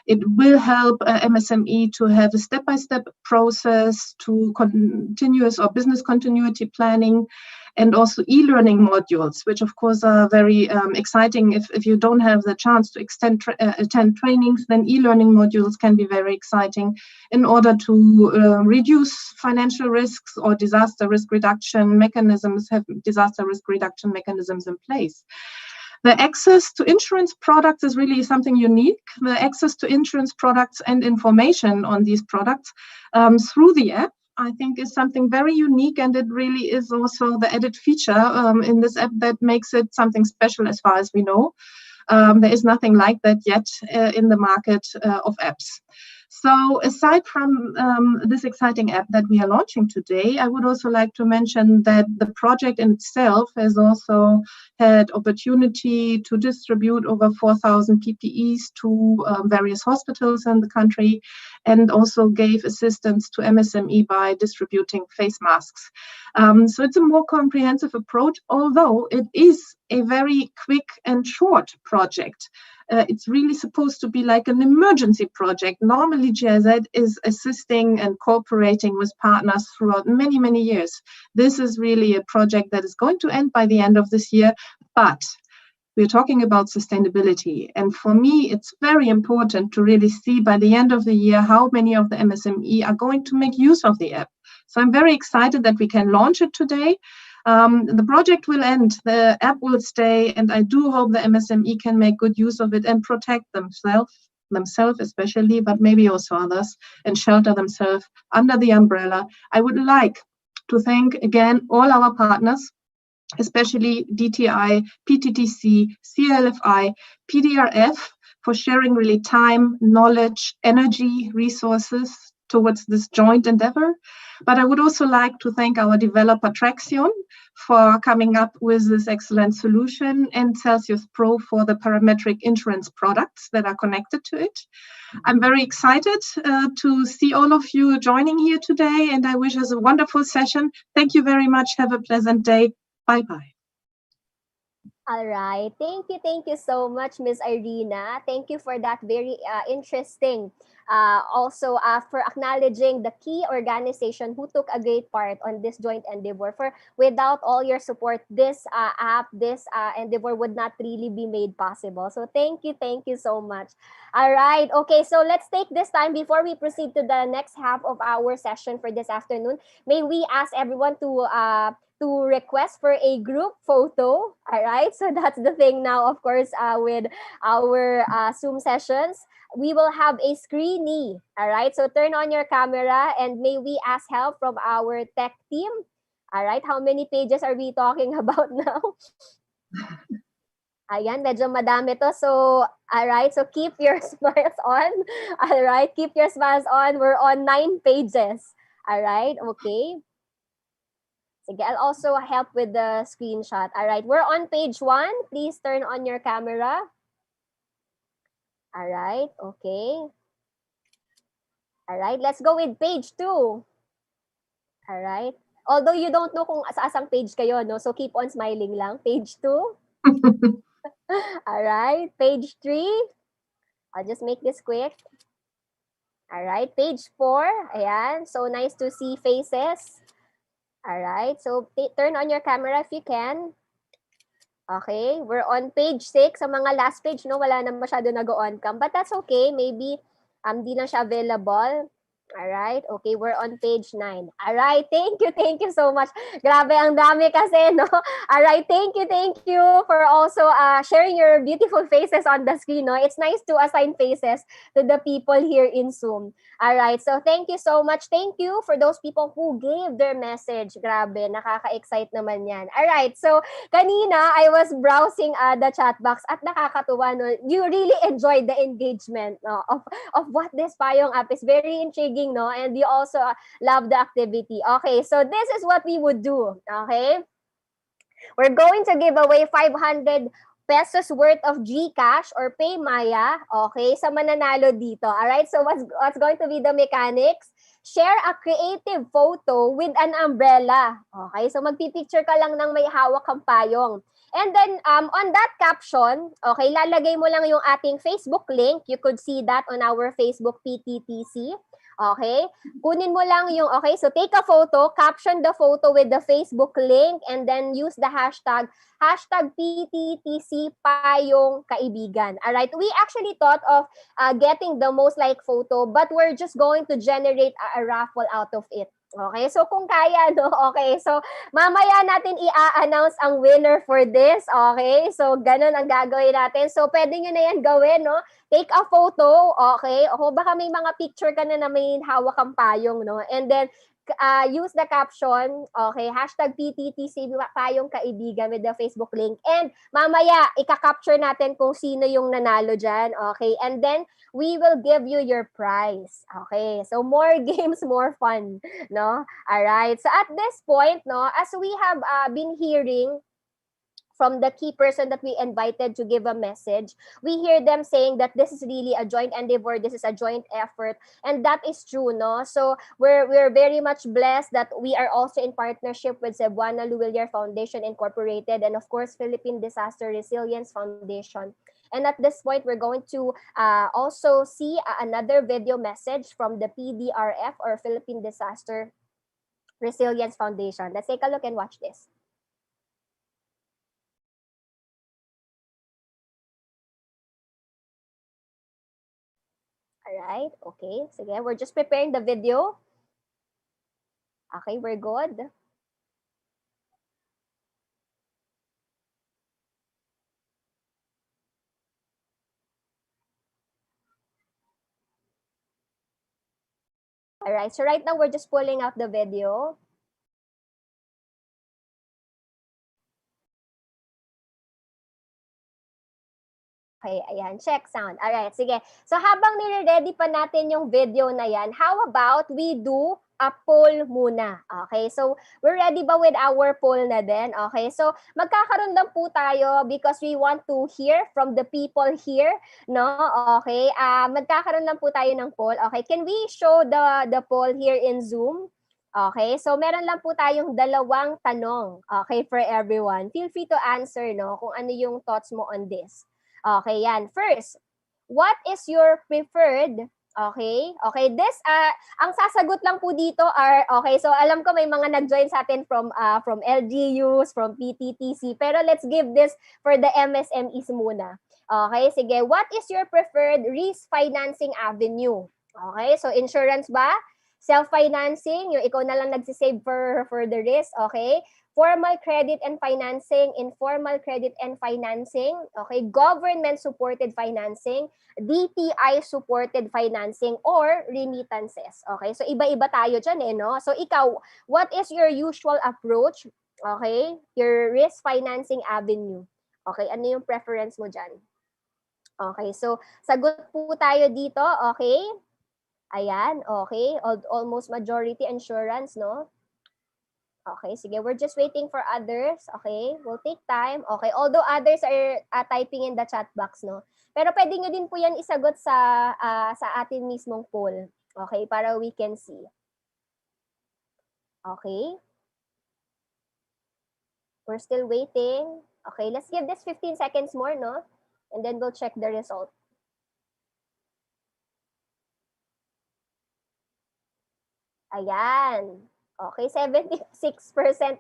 It will help MSME to have a step-by-step process to continuous or business continuity planning, and also e-learning modules, which of course are very exciting. If you don't have the chance to attend trainings, then e-learning modules can be very exciting in order to reduce financial risks or disaster risk reduction mechanisms, have disaster risk reduction mechanisms in place. The access to insurance products is really something unique. The access to insurance products and information on these products through the app I think is something very unique, and it really is also the added feature in this app that makes it something special as far as we know. There is nothing like that yet in the market of apps. So aside from this exciting app that we are launching today, I would also like to mention that the project in itself has also had opportunity to distribute over 4,000 PPEs to various hospitals in the country, and also gave assistance to MSME by distributing face masks. So it's a more comprehensive approach, although it is a very quick and short project. It's really supposed to be like an emergency project. Normally, GIZ is assisting and cooperating with partners throughout many, many years. This is really a project that is going to end by the end of this year, but we're talking about sustainability. And for me, it's very important to really see by the end of the year how many of the MSME are going to make use of the app. So I'm very excited that we can launch it today. The project will end, the app will stay, and I do hope the MSME can make good use of it and protect themselves especially, but maybe also others, and shelter themselves under the umbrella. I would like to thank again all our partners, especially DTI, PTTC, CLFI, PDRF, for sharing really time, knowledge, energy, resources towards this joint endeavor. But I would also like to thank our developer Traxion for coming up with this excellent solution, and Celsius Pro for the parametric insurance products that are connected to it. I'm very excited to see all of you joining here today, and I wish us a wonderful session. Thank you very much. Have a pleasant day. Bye-bye. All right. Thank you so much, Ms. Irina. Thank you for that very interesting, also for acknowledging the key organization who took a great part on this joint endeavor. For without all your support, this app, this endeavor would not really be made possible. So thank you so much. All right. Okay, so let's take this time before we proceed to the next half of our session for this afternoon. May we ask everyone to request for a group photo. All right, so that's the thing now, of course, with our Zoom sessions. We will have a screening. All right, so turn on your camera and may we ask help from our tech team. All right, how many pages are we talking about now? Ayan, medyo madami to. So, all right, so keep your smiles on. All right, keep your smiles on. We're on 9 pages. All right, okay. Sige, I'll also help with the screenshot. All right, we're on page 1. Please turn on your camera. All right, okay. All right, let's go with page 2. All right. Although you don't know kung sa asang page kayo, no? So keep on smiling lang. Page 2. All right, page 3. I'll just make this quick. All right, page 4. Ayan, so nice to see faces. All right, so turn on your camera if you can. Okay, we're on page 6. Sa mga last page, no, wala na masyado nag-on cam, but that's okay. Maybe di lang siya available. All right, okay, we're on page 9. All right, thank you so much. Grabe, ang dami kasi, no? All right, thank you for also sharing your beautiful faces on the screen, no? It's nice to assign faces to the people here in Zoom. All right, so thank you so much. Thank you for those people who gave their message. Grabe, nakaka-excite naman yan. All right, so kanina, I was browsing the chat box at nakakatuwa, no? You really enjoyed the engagement, no? of what this Payong app is. Very intriguing, no? And you also love the activity. Okay, so this is what we would do. Okay, we're going to give away 500 pesos worth of GCash or PayMaya, okay, sa mananalo dito. All right, so what's going to be the mechanics? Share a creative photo with an umbrella. Okay, so magpipicture ka lang ng may hawak kang payong. And then, on that caption, okay, lalagay mo lang yung ating Facebook link. You could see that on our Facebook PTTC. Okay? Kunin mo lang yung, okay, so take a photo, caption the photo with the Facebook link, and then use the hashtag PTTC Payong Kaibigan. Alright? We actually thought of getting the most like photo, but we're just going to generate a raffle out of it. Okay, so kung kaya, no? Okay, so mamaya natin i-announce ang winner for this. Okay, so ganun ang gagawin natin. So pwede nyo na yan gawin, no? Take a photo, okay? O baka may mga picture ka na may hawak kang payong, no? And then use the caption, okay, hashtag PTTC Payong Kaibigan with the Facebook link. And mamaya, ika-capture natin kung sino yung nanalo dyan, okay? And then, we will give you your prize. Okay, so more games, more fun, no? All right, so at this point, no, as we have been hearing from the key person that we invited to give a message, we hear them saying that this is really a joint endeavor, this is a joint effort, and that is true, no? So we're very much blessed that we are also in partnership with Cebuana Luwilier Foundation Incorporated and of course Philippine Disaster Resilience Foundation. And at this point, we're going to also see another video message from the PDRF or Philippine Disaster Resilience Foundation. Let's take a look and watch this. Alright, okay. Sige, we're just preparing the video. Okay, we're good. Alright, so right now we're just pulling out the video. Okay, ayan, check sound. Alright, sige. So habang nire-ready pa natin yung video na yan, how about we do a poll muna? Okay, so we're ready ba with our poll na din? Okay, so magkakaroon lang po tayo because we want to hear from the people here, no? Okay, magkakaroon lang po tayo ng poll. Okay, can we show the poll here in Zoom? Okay, so meron lang po tayong dalawang tanong, okay, for everyone. Feel free to answer, no, kung ano yung thoughts mo on this. Okay, yan. First, what is your preferred? Okay, this, ang sasagot lang po dito are, okay, so alam ko may mga nag-join sa atin from LGUs, from PTTC, pero let's give this for the MSMEs muna. Okay, sige, what is your preferred risk financing avenue? Okay, so insurance ba? Self-financing, yung ikaw na lang nagsisave for the risk, okay? Formal credit and financing, informal credit and financing, okay, government-supported financing, DTI-supported financing, or remittances. Okay, so iba-iba tayo dyan no? So ikaw, what is your usual approach? Okay, your risk financing avenue. Okay, ano yung preference mo dyan? Okay, so sagot po tayo dito, okay? Ayan, okay, almost majority insurance, no? Okay, sige, we're just waiting for others. Okay, we'll take time. Okay, although others are typing in the chat box, no? Pero pwede nyo din po yan isagot sa atin mismong poll. Okay, para we can see. Okay. We're still waiting. Okay, let's give this 15 seconds more, no? And then we'll check the result. Ayan. Okay, 76%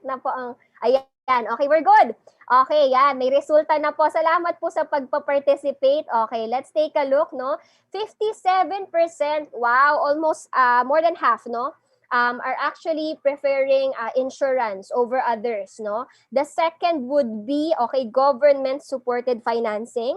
na po ang, ayan, okay, we're good. Okay, yan, may resulta na po. Salamat po sa pagpa-participate. Okay, let's take a look, no? 57%, wow, almost more than half, no? Are actually preferring insurance over others, no? The second would be, okay, government-supported financing.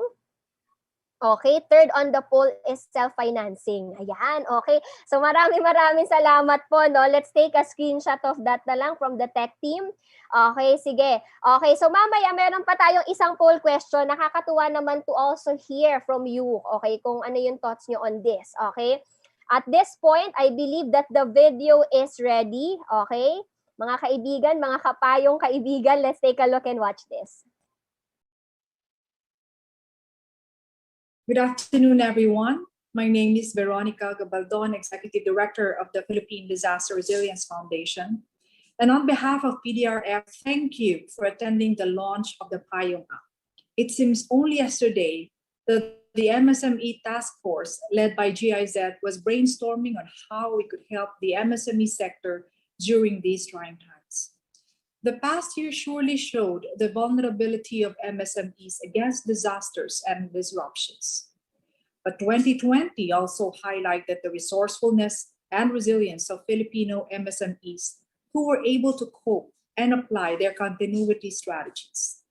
Okay, third on the poll is self-financing. Ayan, okay. So maraming salamat po, no? Let's take a screenshot of that na lang from the tech team. Okay, sige. Okay, so mamaya meron pa tayong isang poll question. Nakakatuwa naman to also hear from you, okay, kung ano yung thoughts nyo on this, okay? At this point, I believe that the video is ready, okay? Mga kaibigan, mga kapayong kaibigan, let's take a look and watch this. Good afternoon, everyone. My name is Veronica Gabaldon, Executive Director of the Philippine Disaster Resilience Foundation. And on behalf of PDRF, thank you for attending the launch of the Payong App. It seems only yesterday that the MSME task force led by GIZ was brainstorming on how we could help the MSME sector during these trying times. The past year surely showed the vulnerability of MSMEs against disasters and disruptions. But 2020 also highlighted the resourcefulness and resilience of Filipino MSMEs who were able to cope and apply their continuity strategies.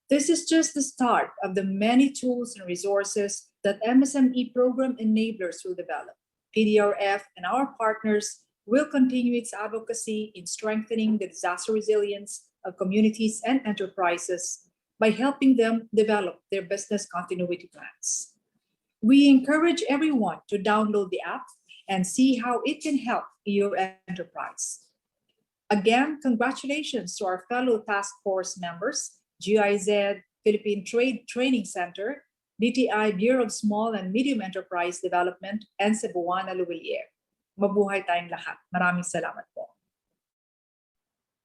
This is just the start of the many tools and resources that MSME program enablers will develop. PDRF and our partners will continue its advocacy in strengthening the disaster resilience of communities and enterprises by helping them develop their business continuity plans. We encourage everyone to download the app and see how it can help your enterprise. Again, congratulations to our fellow task force members, GIZ, Philippine Trade Training Center, DTI Bureau of Small and Medium Enterprise Development, and Cebuana Luwilier. Mabuhay tayong lahat. Maraming salamat po.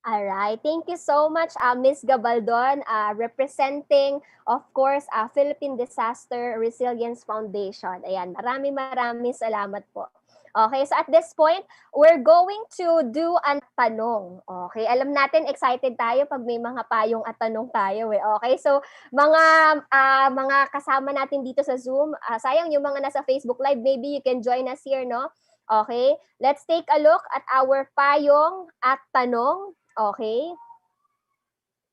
All right. Thank you so much, Ms. Gabaldon, representing, of course, Philippine Disaster Resilience Foundation. Ayan, maraming salamat po. Okay, so at this point, we're going to do ang tanong. Okay, alam natin, excited tayo pag may mga payong at tanong tayo. Okay, so mga kasama natin dito sa Zoom, sayang yung mga nasa Facebook Live, maybe you can join us here, no? Okay, let's take a look at our payong at tanong. Okay.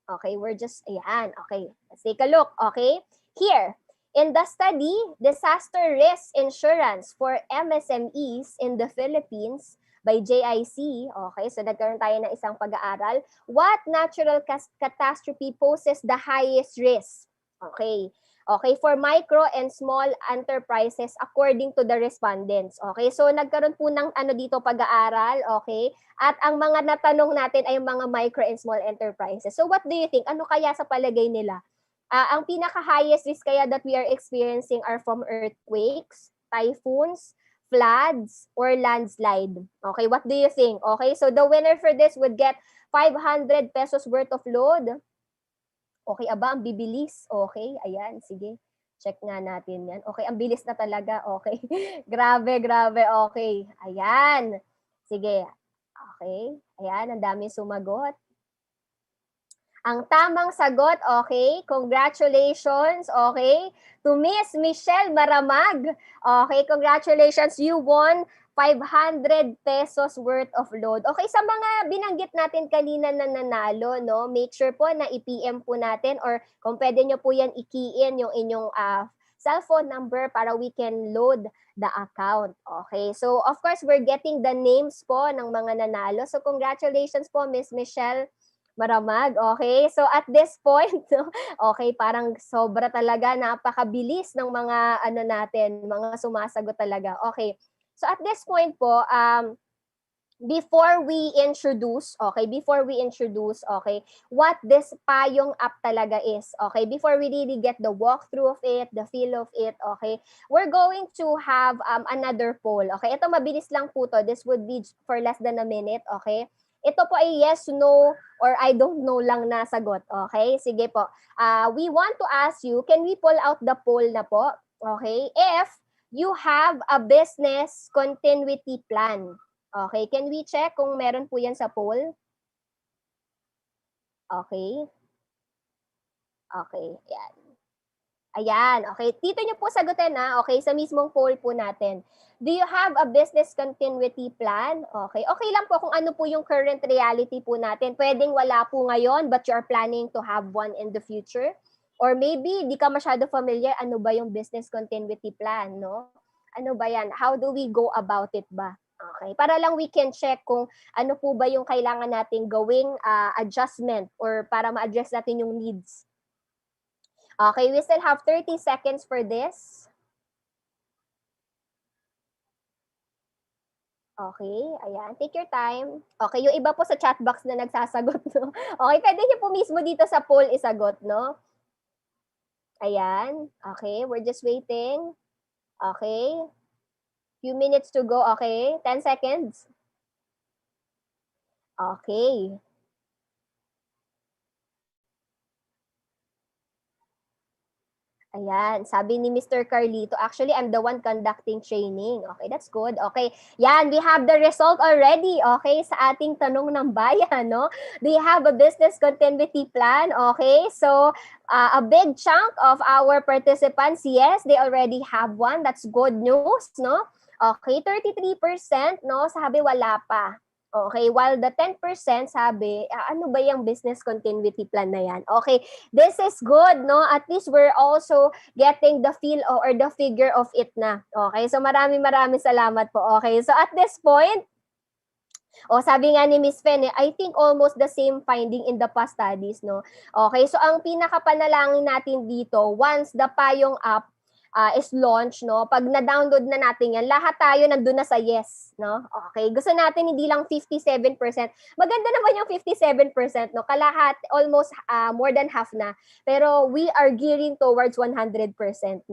Okay, we're just, ayan, okay. Let's take a look, okay? Here, in the study, Disaster Risk Insurance for MSMEs in the Philippines by JIC, okay, so nagkaroon tayo ng isang pag-aaral. What natural catastrophe poses the highest risk? Okay. Okay, for micro and small enterprises according to the respondents. Okay, so nagkaroon po ng dito pag-aaral, okay? At ang mga natanong natin ay mga micro and small enterprises. So what do you think? Ano kaya sa palagay nila? Ang pinaka-highest risk kaya that we are experiencing are from earthquakes, typhoons, floods, or landslide. Okay, what do you think? Okay, so the winner for this would get 500 pesos worth of load. Okay, aba, ang bibilis. Okay, ayan, sige. Check nga natin yan. Okay, ang bilis na talaga. Okay. grabe, okay. Ayan. Sige. Okay. Ayan, ang dami sumagot. Ang tamang sagot, okay. Congratulations, okay. To Miss Michelle Maramag. Okay, congratulations. You won 500 pesos worth of load. Okay, sa mga binanggit natin kanina na nanalo, no, make sure po na i-PM po natin or kung pwede nyo po yan i-key in yung inyong cellphone number para we can load the account. Okay, so of course, we're getting the names po ng mga nanalo. So congratulations po, Miss Michelle Maramag. Okay, so at this point, okay, parang sobra talaga, napakabilis ng mga natin, mga sumasagot talaga. Okay. So at this point po, before we introduce, okay, what this Payong app talaga is, okay, before we really get the walkthrough of it, the feel of it, okay, we're going to have another poll, okay, ito mabilis lang po to, this would be for less than a minute, okay, ito po ay yes, no, or I don't know lang na sagot, okay, sige po, we want to ask you, can we pull out the poll na po, okay, if you have a business continuity plan. Okay, can we check kung meron po yan sa poll? Okay. Okay, ayan. Ayan, okay. Dito nyo po sagutin na, okay, sa mismong poll po natin. Do you have a business continuity plan? Okay, okay lang po kung ano po yung current reality po natin. Pwedeng wala po ngayon, but you're planning to have one in the future. Or maybe, di ka masyado familiar, ano ba yung business continuity plan, no? Ano ba yan? How do we go about it ba? Okay, para lang we can check kung ano po ba yung kailangan nating gawing adjustment or para ma-address natin yung needs. Okay, we still have 30 seconds for this. Okay, ayan. Take your time. Okay, yung iba po sa chat box na nagsasagot, no? Okay, pwede niyo po mismo dito sa poll isagot, no? Ayan. Okay, we're just waiting. Okay. Few minutes to go. Okay, 10 seconds. Okay. Ayan, sabi ni Mr. Carlito, actually, I'm the one conducting training. Okay, that's good. Okay, yan, we have the result already, okay, sa ating tanong ng bayan, no? Do you have a business continuity plan? Okay, so a big chunk of our participants, yes, they already have one. That's good news, no? Okay, 33%, no? Sabi wala pa. Okay, while the 10% sabi, ano ba yung business continuity plan na yan? Okay, this is good, no? At least we're also getting the feel or the figure of it na. Okay, so maraming salamat po. Okay, so at this point, O sabi nga ni Miss Fen, I think almost the same finding in the past studies, no? Okay, so ang pinakapanalangin natin dito, once the Payong app is launched, no? Pag na-download na natin yan, lahat tayo nandun na sa yes, no? Okay, gusto natin hindi lang 57%. Maganda naman yung 57%, no? Kalahat, almost more than half na. Pero we are gearing towards 100%,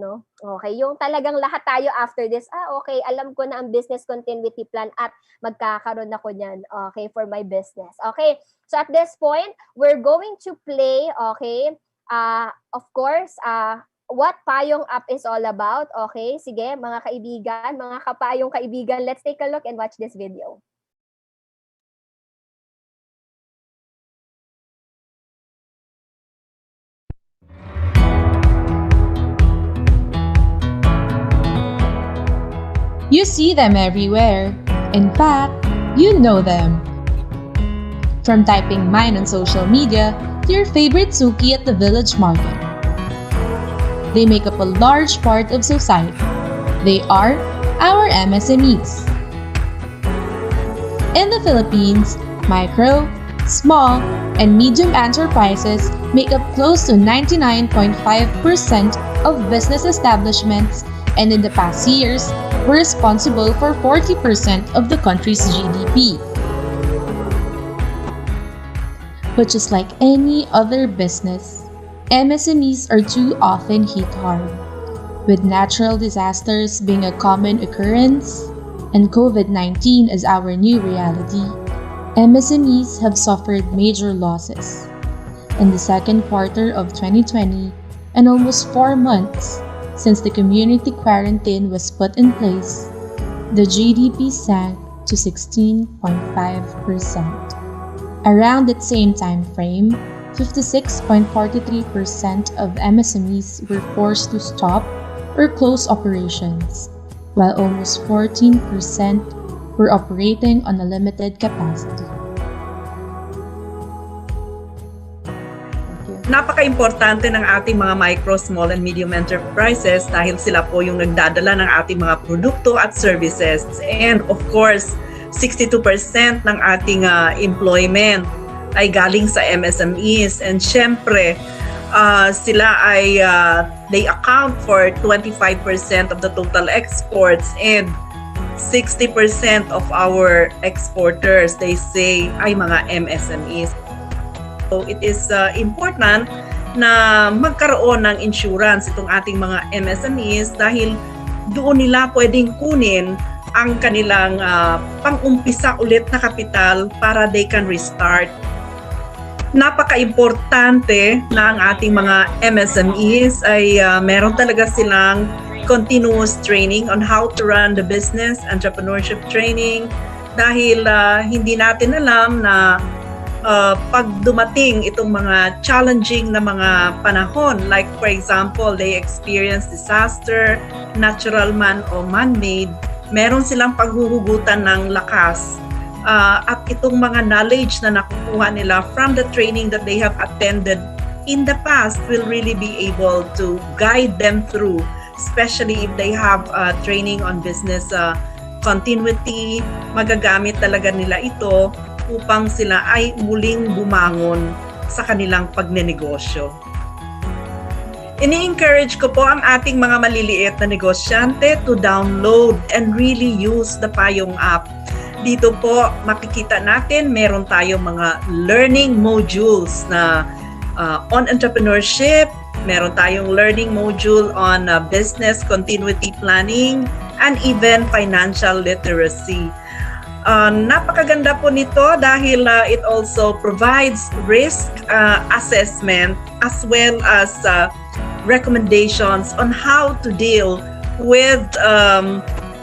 no? Okay, yung talagang lahat tayo after this, okay, alam ko na ang business continuity plan at magkakaroon ako niyan, okay, for my business. Okay, so at this point, we're going to play, okay, of course, what Payong app is all about. Okay, sige, mga kaibigan, mga kapayong kaibigan, let's take a look and watch this video. You see them everywhere. In fact, you know them. From typing mine on social media to your favorite suki at the village market. They make up a large part of society. They are our MSMEs. In the Philippines, micro, small, and medium enterprises make up close to 99.5% of business establishments, and in the past years, were responsible for 40% of the country's GDP. But just like any other business, MSMEs are too often hit hard, with natural disasters being a common occurrence and COVID-19 as our new reality. MSMEs have suffered major losses. In the second quarter of 2020, and almost 4 months since the community quarantine was put in place, the GDP sank to 16.5%. Around that same time frame, 56.43% of MSMEs were forced to stop or close operations, while almost 14% were operating on a limited capacity. Napaka-importante ng ating mga micro, small, and medium enterprises dahil sila po yung nagdadala ng ating mga produkto at services. And of course, 62% ng ating employment ay galing sa MSMEs. And syempre, sila ay they account for 25% of the total exports, and 60% of our exporters, they say, ay mga MSMEs. So it is important na magkaroon ng insurance itong ating mga MSMEs dahil doon nila pwedeng kunin ang kanilang pang-umpisa ulit na kapital para they can restart. Napaka-importante na ang ating mga MSMEs ay meron talaga silang continuous training on how to run the business, entrepreneurship training, dahil hindi natin alam na pag dumating itong mga challenging na mga panahon, like for example, they experience disaster, natural man o man-made, meron silang paghuhugutan ng lakas. At itong mga knowledge na nakukuha nila from the training that they have attended in the past will really be able to guide them through, especially if they have training on business continuity. Magagamit talaga nila ito upang sila ay muling bumangon sa kanilang pagnenegosyo. Ini-encourage ko po ang ating mga maliliit na negosyante to download and really use the Payong app. Dito po makikita natin meron tayong mga learning modules na on entrepreneurship, meron tayong learning module on business continuity planning, and even financial literacy. Napakaganda po nito dahil it also provides risk assessment as well as recommendations on how to deal with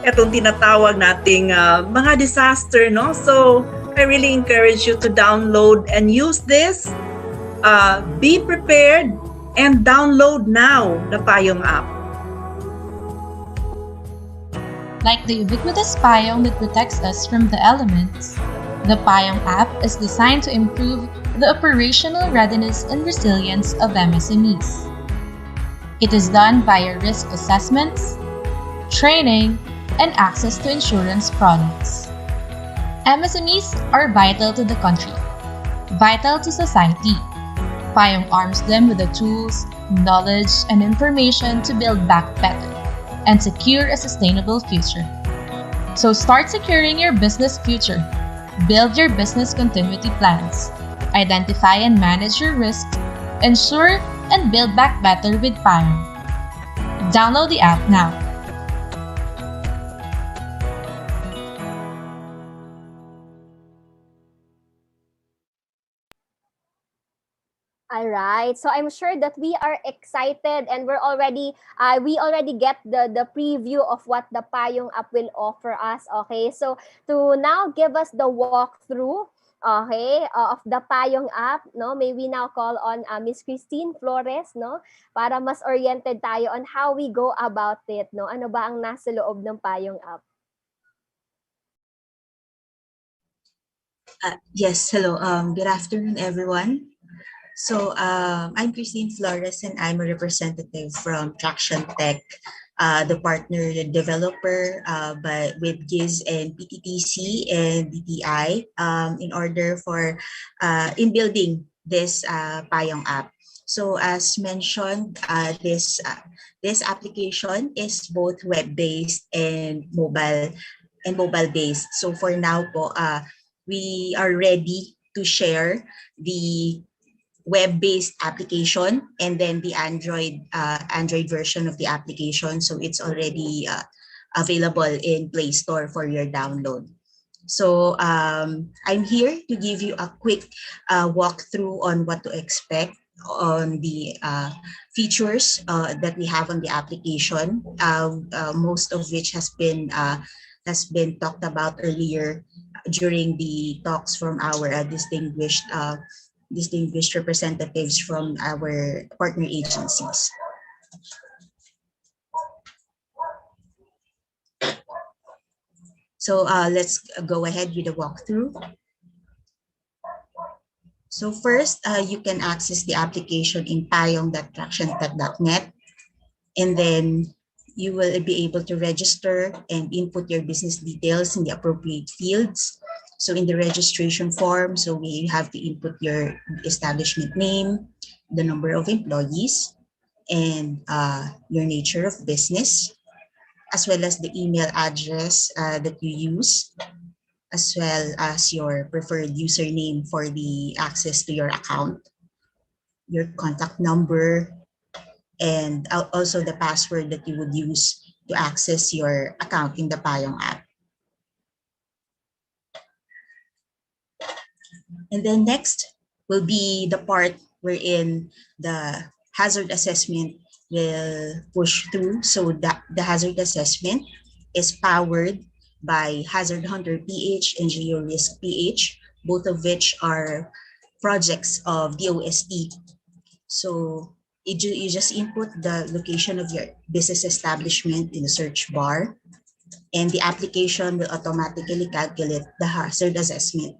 itong tinatawag nating mga disaster, no? So I really encourage you to download and use this. Be prepared and download now the Payong app. Like the ubiquitous payong that protects us from the elements, the Payong app is designed to improve the operational readiness and resilience of MSMEs. It is done via risk assessments, training, and access to insurance products. MSMEs are vital to the country, vital to society. Payong arms them with the tools, knowledge, and information to build back better and secure a sustainable future. So start securing your business future. Build your business continuity plans. Identify and manage your risks. Ensure and build back better with Payong. Download the app now. All right. So I'm sure that we are excited and we already get the preview of what the Payong app will offer us. Okay. So to now give us the walkthrough, okay, of the Payong app, no, may we now call on Miss Christine Flores, no, para mas oriented tayo on how we go about it, no. Ano ba ang nasa loob ng Payong app? Yes, hello. Good afternoon, everyone. So I'm Christine Flores, and I'm a representative from Traction Tech, the partner developer with GIZ and PTTC and DTI in order for in building this Payong app. So as mentioned, this application is both web-based and mobile-based. So for now po, we are ready to share the web-based application and then the Android version of the application. So it's already available in Play Store for your download. So I'm here to give you a quick walkthrough on what to expect on the features that we have on the application, most of which has been talked about earlier during the talks from our distinguished representatives from our partner agencies. So let's go ahead with the walkthrough. So first, you can access the application in payong.tractiontech.net, and then you will be able to register and input your business details in the appropriate fields. So in the registration form, so we have to input your establishment name, the number of employees, and your nature of business, as well as the email address that you use, as well as your preferred username for the access to your account, your contact number, and also the password that you would use to access your account in the Payong app. And then next will be the part wherein the hazard assessment will push through. So the hazard assessment is powered by Hazard Hunter PH and GeoRisk PH, both of which are projects of DOST. So you just input the location of your business establishment in the search bar, and the application will automatically calculate the hazard assessment.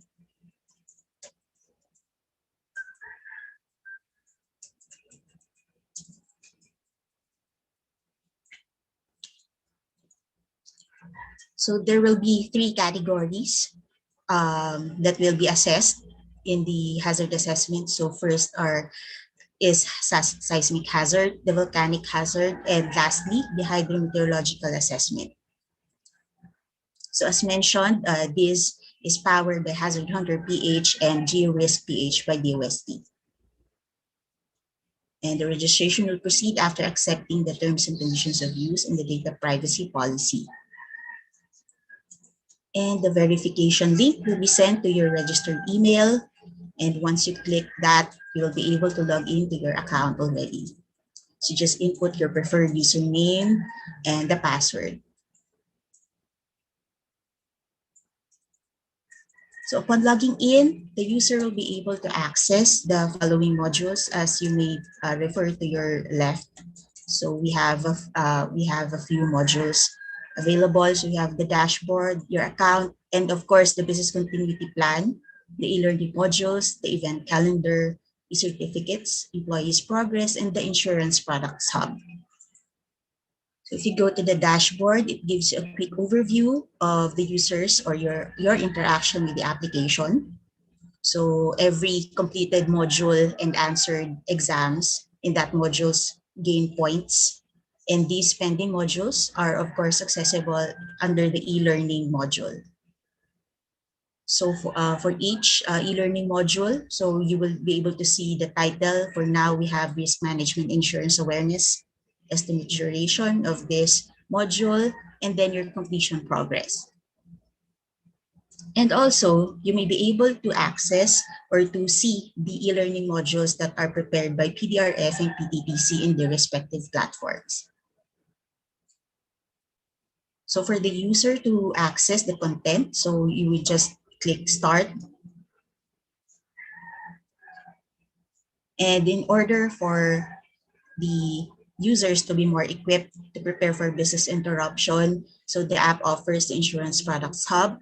So there will be 3 categories that will be assessed in the hazard assessment. So first is seismic hazard, the volcanic hazard, and lastly, the hydrometeorological assessment. So as mentioned, this is powered by Hazard Hunter PH and GeoRisk PH by DOST. And the registration will proceed after accepting the terms and conditions of use and the data privacy policy. And the verification link will be sent to your registered email. And once you click that, you'll be able to log into your account already. So just input your preferred username and the password. So upon logging in, the user will be able to access the following modules, as you may refer to your left. So we have a few modules available. So you have the dashboard, your account, and of course the business continuity plan, the e-learning modules, the event calendar, e-certificates, employees progress, and the insurance products hub. So if you go to the dashboard, it gives you a quick overview of the users or your interaction with the application. So every completed module and answered exams in that modules gain points. And these pending modules are, of course, accessible under the e-learning module. So for each e-learning module, so you will be able to see the title. For now, we have risk management insurance awareness, estimate duration of this module, and then your completion progress. And also, you may be able to access or to see the e-learning modules that are prepared by PDRF and PTTC in their respective platforms. So for the user to access the content, so you will just click Start. And in order for the users to be more equipped to prepare for business interruption, so the app offers the Insurance Products Hub.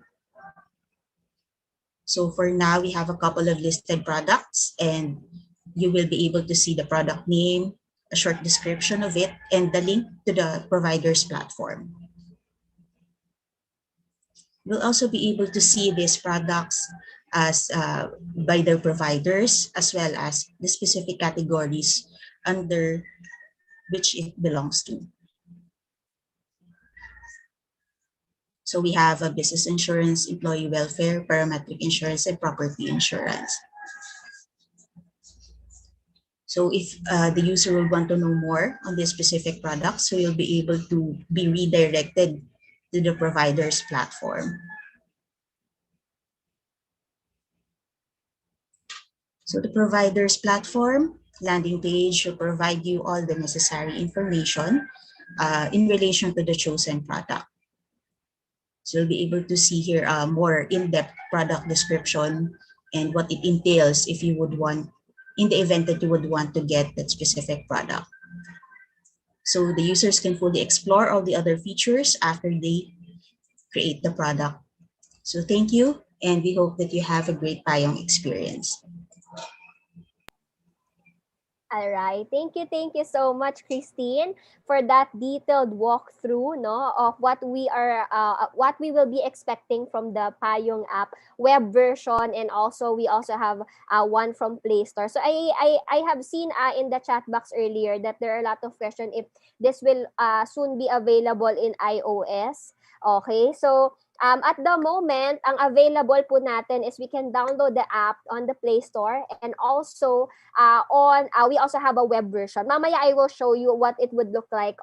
So for now, we have a couple of listed products, and you will be able to see the product name, a short description of it, and the link to the provider's platform. You'll also be able to see these products as by their providers, as well as the specific categories under which it belongs to. So we have a business insurance, employee welfare, parametric insurance, and property insurance. So if the user will want to know more on this specific product, so you'll be able to be redirected to the provider's platform. So the provider's platform landing page will provide you all the necessary information in relation to the chosen product. So you'll be able to see here a more in-depth product description and what it entails if you would want, in the event that you would want to get that specific product. So the users can fully explore all the other features after they create the product. So thank you, and we hope that you have a great Payong experience. All right. Thank you so much, Christine, for that detailed walkthrough, no, of what we will be expecting from the Payong app web version, and also we also have one from Play Store. So I have seen in the chat box earlier that there are a lot of questions if this will soon be available in iOS. Okay, so at the moment, ang available po natin is we can download the app on the Play Store, and also we also have a web version. Mamaya I will show you what it would look like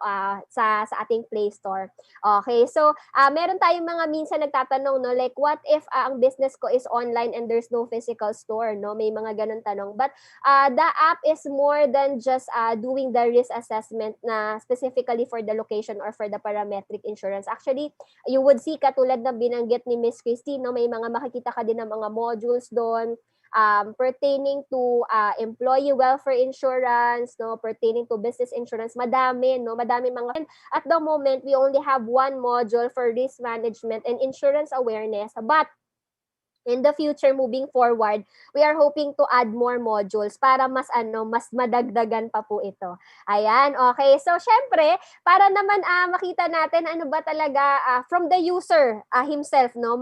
sa ating Play Store. Okay, so meron tayong mga minsan nagtatanong, no, like what if ang business ko is online and there's no physical store, no? May mga ganun tanong. But the app is more than just doing the risk assessment na specifically for the location or for the parametric insurance. Actually, you would see katulad na binanggit ni Miss Christine, no, may mga makikita ka din ng mga modules doon pertaining to employee welfare insurance, no, pertaining to business insurance. Madami mga. At the moment, we only have one module for risk management and insurance awareness, but in the future, moving forward, we are hoping to add more modules para mas madagdagan pa po ito. Ayan, okay. So, syempre, para naman makita natin ano ba talaga from the user himself, no?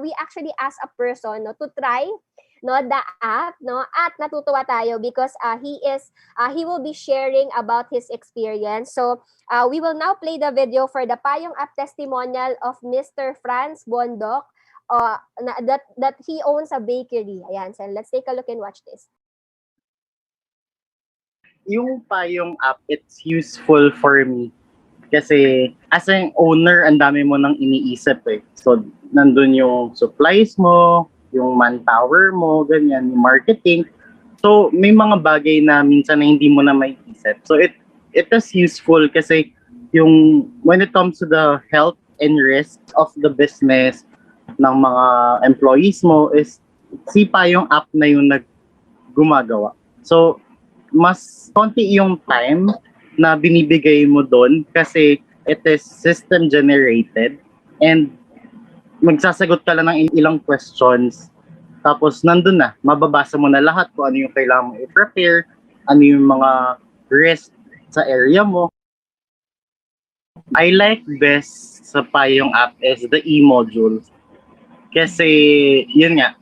We actually ask a person, no, to try, no, the app, no, at natutuwa tayo because he will be sharing about his experience. So, we will now play the video for the Payong app testimonial of Mr. Franz Bondok, that he owns a bakery. Ayan, so let's take a look and watch this. Yung Payong app, it's useful for me kasi as an owner, ang dami mo nang iniisip eh. So, nandun yung supplies mo, yung manpower mo, ganyan, yung marketing. So, may mga bagay na minsan na hindi mo na maiisip. So, it is useful kasi yung when it comes to the health and risk of the business ng mga employees mo is si Payong app na yung gumagawa. So, mas konti yung time na binibigay mo doon kasi it is system generated and magsasagot ka lang ng ilang questions tapos nandun na, mababasa mo na lahat kung ano yung kailangan mo i-prepare, ano yung mga risk sa area mo. I like best sa Payong app is the e-module. Kasi, yun nga,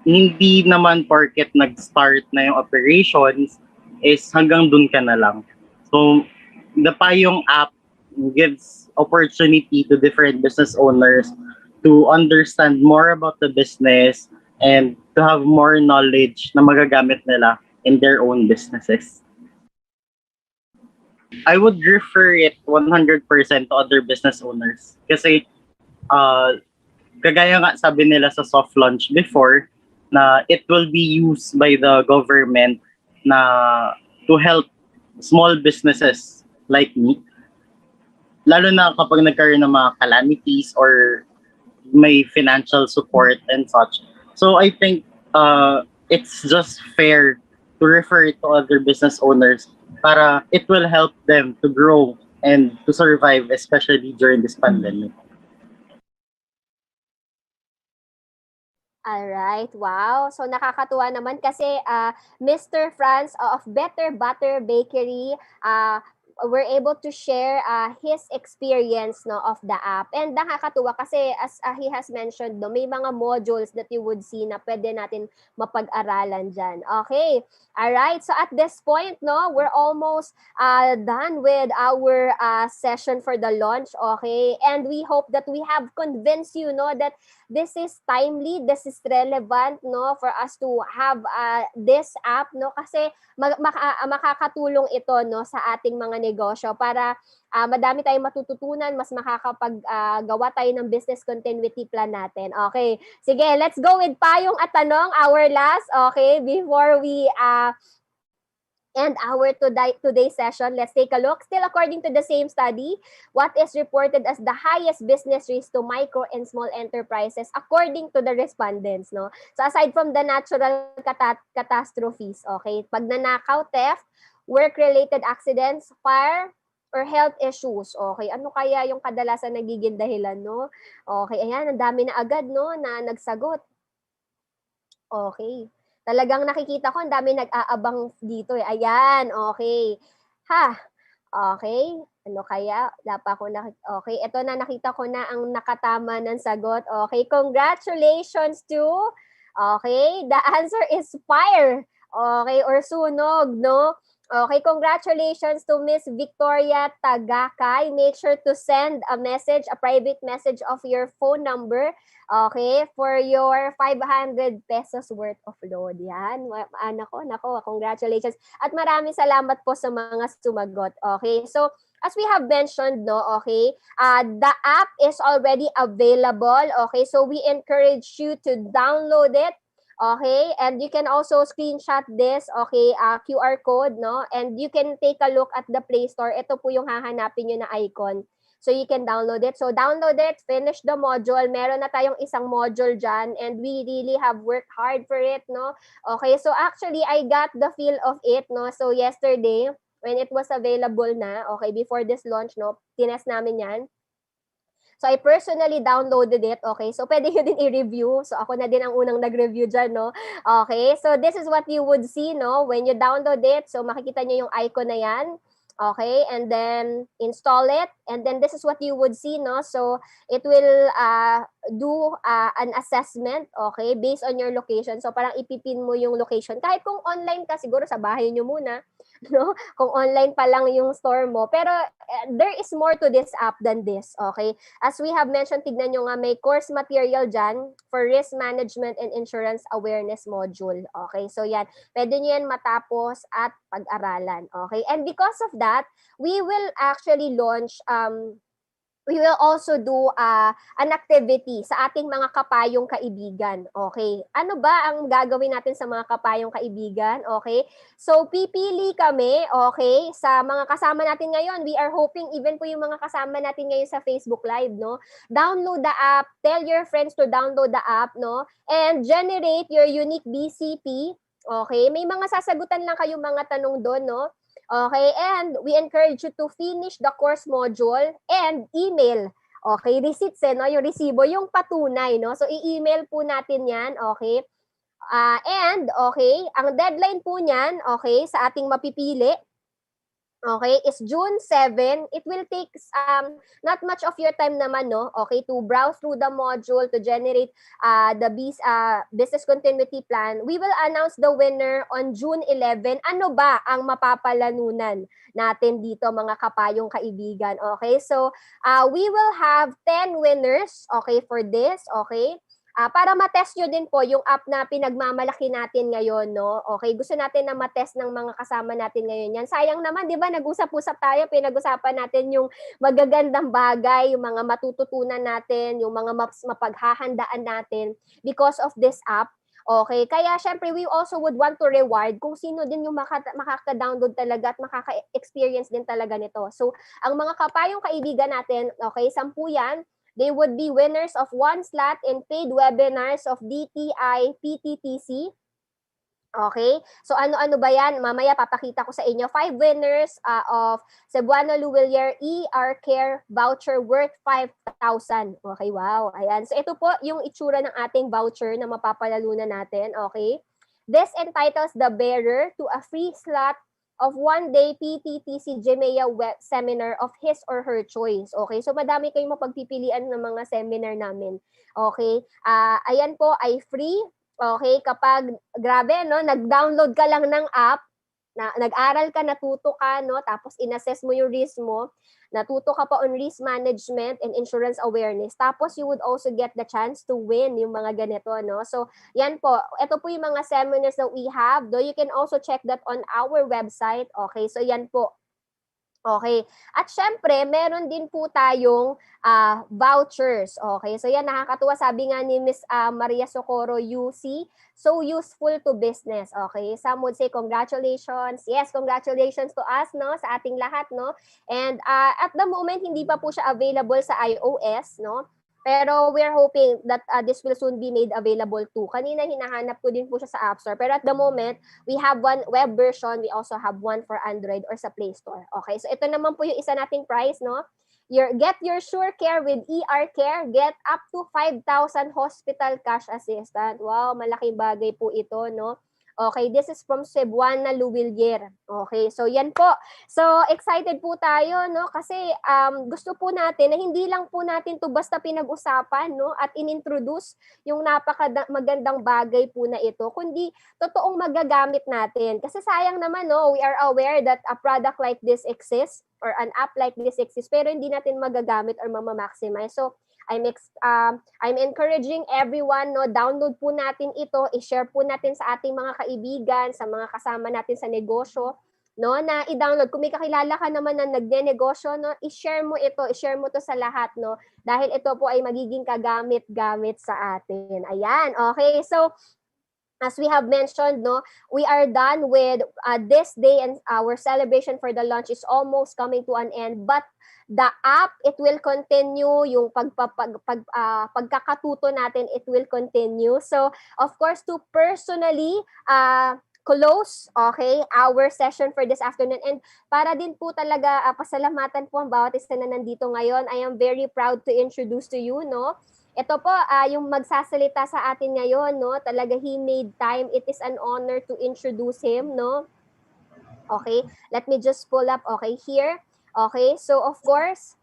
hindi naman porket nag-start na yung operations is hanggang dun ka na lang. So, the Payong app gives opportunity to different business owners to understand more about the business and to have more knowledge na magagamit nila in their own businesses. I would refer it 100% to other business owners. Kasi, kagaya nga sabi nila sa soft launch before, na it will be used by the government na to help small businesses like me. Lalo na kapag nagkaroon ng mga calamities or may financial support and such. So I think it's just fair to refer it to other business owners para it will help them to grow and to survive, especially during this pandemic. Alright, wow. So nakakatuwa naman kasi Mr. Franz of Better Butter Bakery were able to share his experience no of the app. And nakakatuwa kasi as he has mentioned, no, may mga modules that you would see na pwede natin mapag-aralan dyan. Okay. Alright, so at this point, no, we're almost done with our session for the launch, okay? And we hope that we have convinced you, no, that this is timely, this is relevant, no, for us to have this app, no, kasi makakatulong ito, no, sa ating mga negosyo para madami tayong matututunan, mas makakapaggawa tayo ng business continuity plan natin. Okay, sige, let's go with Payong at Tanong, our last, okay, before we end our today's session. Let's take a look. Still according to the same study, what is reported as the highest business risk to micro and small enterprises according to the respondents, no? So aside from the natural catastrophes, okay, pagnanakaw, theft, work-related accidents, fire, or health issues, okay, ano kaya yung kadalasan nagiging dahilan, no? Okay, ayan, ang dami na agad, no, na nagsagot. Okay. Talagang nakikita ko, ang dami nag-aabang dito eh. Ayan, okay. Okay. Ano kaya? Okay, ito na, nakita ko na ang nakatama ng sagot. Okay, congratulations to, okay, the answer is fire. Okay, or sunog, no? Okay, congratulations to Miss Victoria Tagakay. Make sure to send a message, a private message of your phone number, okay, for your 500 pesos worth of load. Yan. Nako, congratulations. At maraming salamat po sa mga sumagot. Okay, so as we have mentioned, no, okay, the app is already available. Okay, so we encourage you to download it. Okay, and you can also screenshot this, okay, QR code, no? And you can take a look at the Play Store. Ito po yung hahanapin nyo na icon. So you can download it. So download it, finish the module. Meron na tayong isang module dyan and we really have worked hard for it, no? Okay, so actually, I got the feel of it, no? So yesterday, when it was available na, okay, before this launch, no, tinest namin yan. So, I personally downloaded it, okay? So, pwede nyo din i-review. So, ako na din ang unang nag-review dyan, no? Okay, so this is what you would see, no? When you download it, so makikita nyo yung icon na yan. Okay, and then install it. And then this is what you would see, no? So, it will do an assessment, okay, based on your location. So, parang ipipin mo yung location. Kahit kung online ka, siguro sa bahay nyo muna, no? Kung online pa lang yung store mo. Pero there is more to this app than this, okay? As we have mentioned, tignan nyo nga, may course material dyan for risk management and insurance awareness module. Okay, so yan. Pwede nyo yan matapos at pag-aralan. Okay, and because of that, we will actually launch we will also do an activity sa ating mga kapayong kaibigan. Okay. Ano ba ang gagawin natin sa mga kapayong kaibigan? Okay. So, pipili kami, okay, sa mga kasama natin ngayon. We are hoping even po yung mga kasama natin ngayon sa Facebook Live, no? Download the app. Tell your friends to download the app, no? And generate your unique BCP. Okay. May mga sasagutan lang kayong mga tanong doon, no? Okay, and we encourage you to finish the course module and email. Okay, receipts, no? Yung resibo, yung patunay, no? So, i-email po natin yan, okay? And, okay, ang deadline po niyan, okay, sa ating mapipili, okay, is June 7. It will take not much of your time naman, no? Okay, to browse through the module, to generate the business continuity plan. We will announce the winner on June 11. Ano ba ang mapapalanunan natin dito, mga kapayong kaibigan? Okay, so we will have 10 winners, okay, for this, okay? Para matest nyo din po yung app na pinagmamalaki natin ngayon, no? Okay, gusto natin na matest ng mga kasama natin ngayon yan. Sayang naman, di ba, nag-usap-usap tayo, pinag-usapan natin yung magagandang bagay, yung mga matututunan natin, yung mga mapaghahandaan natin because of this app. Okay, kaya syempre we also would want to reward kung sino din yung makaka-download talaga at makaka-experience din talaga nito. So, ang mga kapayong kaibigan natin, okay, 10 yan, they would be winners of 1 slot in paid webinars of DTI PTTC. Okay? So ano-ano ba yan? Mamaya papakita ko sa inyo. 5 winners of Cebuano Luwilier ER Care voucher worth 5,000. Okay, wow. Ayan. So ito po yung itsura ng ating voucher na mapapalalunan natin. Okay? This entitles the bearer to a free slot of 1-day PTTC-GMEA web seminar of his or her choice. Okay? So madami kayong mapagpipilian ng mga seminar namin. Okay? Ayan po ay free. Okay? Kapag, grabe, no? Nag-download ka lang ng app, nag-aral ka, natuto ka, no? Tapos in-assess mo yung risk mo, natuto ka pa on risk management and insurance awareness. Tapos you would also get the chance to win yung mga ganito, no? So, yan po. Ito po yung mga seminars that we have. Though you can also check that on our website. Okay, so yan po. Okay. At syempre, meron din po tayong vouchers. Okay. So yan, nakakatuwa. Sabi nga ni Miss Maria Socorro UC, so useful to business. Okay. Some would say congratulations. Yes, congratulations to us, no? Sa ating lahat, no? And at the moment, hindi pa po siya available sa iOS, no? Pero we're hoping that this will soon be made available too. Kanina hinahanap ko din po siya sa App Store. Pero at the moment, we have one web version. We also have one for Android or sa Play Store. Okay, so ito naman po yung isa nating prize, no? Get your sure care with ER Care. Get up to 5,000 hospital cash assistant. Wow, malaking bagay po ito, no? Okay, this is from Cebuana Luwilier. Okay, so yan po. So excited po tayo, no? Kasi gusto po natin na hindi lang po natin to basta pinag-usapan, no? At inintroduce yung magandang bagay po na ito, kundi totoong magagamit natin. Kasi sayang naman, no? We are aware that a product like this exists or an app like this exists, pero hindi natin magagamit or mama-maximize. So I'm encouraging everyone, no, download po natin ito, i-share po natin sa ating mga kaibigan, sa mga kasama natin sa negosyo, no, na i-download. Kung may kakilala ka naman na nagne-negosyo, no, i-share mo ito, i-share mo to sa lahat, no, dahil ito po ay magiging kagamit-gamit sa atin. Ayan, okay. So, as we have mentioned, no, we are done with this day and our celebration for the launch is almost coming to an end. But the app, it will continue. Yung pagkakatuto natin, it will continue. So, of course, to personally close, okay, our session for this afternoon. And para din po talaga pasalamatan po ang bawat isa na nandito ngayon. I am very proud to introduce to you, no, ito po, yung magsasalita sa atin ngayon, no? Talaga, he made time. It is an honor to introduce him, no? Okay, let me just pull up, okay, here. Okay, so of course,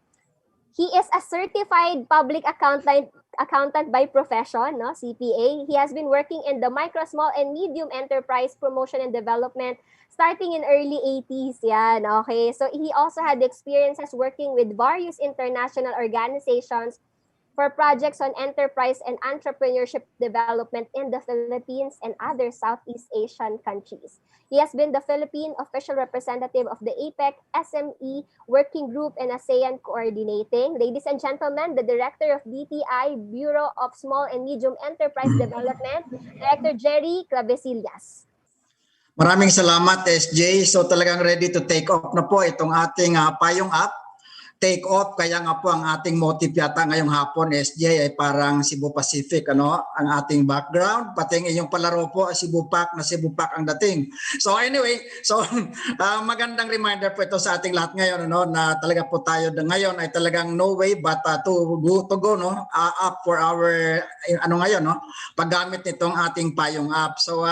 he is a certified public accountant by profession, no? CPA. He has been working in the micro, small, and medium enterprise promotion and development starting in early 80s. Yan, okay. So he also had experiences working with various international organizations for projects on enterprise and entrepreneurship development in the Philippines and other Southeast Asian countries. He has been the Philippine official representative of the APEC SME Working Group and ASEAN Coordinating. Ladies and gentlemen, the Director of DTI Bureau of Small and Medium Enterprise Development, Director Jerry Clavesillas. Maraming salamat, SJ. So talagang ready to take off na po itong ating Payong App. take off. Kaya nga po ang ating motive yata ngayong hapon, SJ, ay parang Cebu Pacific, ano, ang ating background. Pati ang inyong palaro po, Cebu Pac, na Cebu Pac ang dating. So anyway, so magandang reminder po ito sa ating lahat ngayon, ano, na talaga po tayo ngayon ay talagang no way but to go, no, up for our, ngayon, no, paggamit nitong ating Payong App. So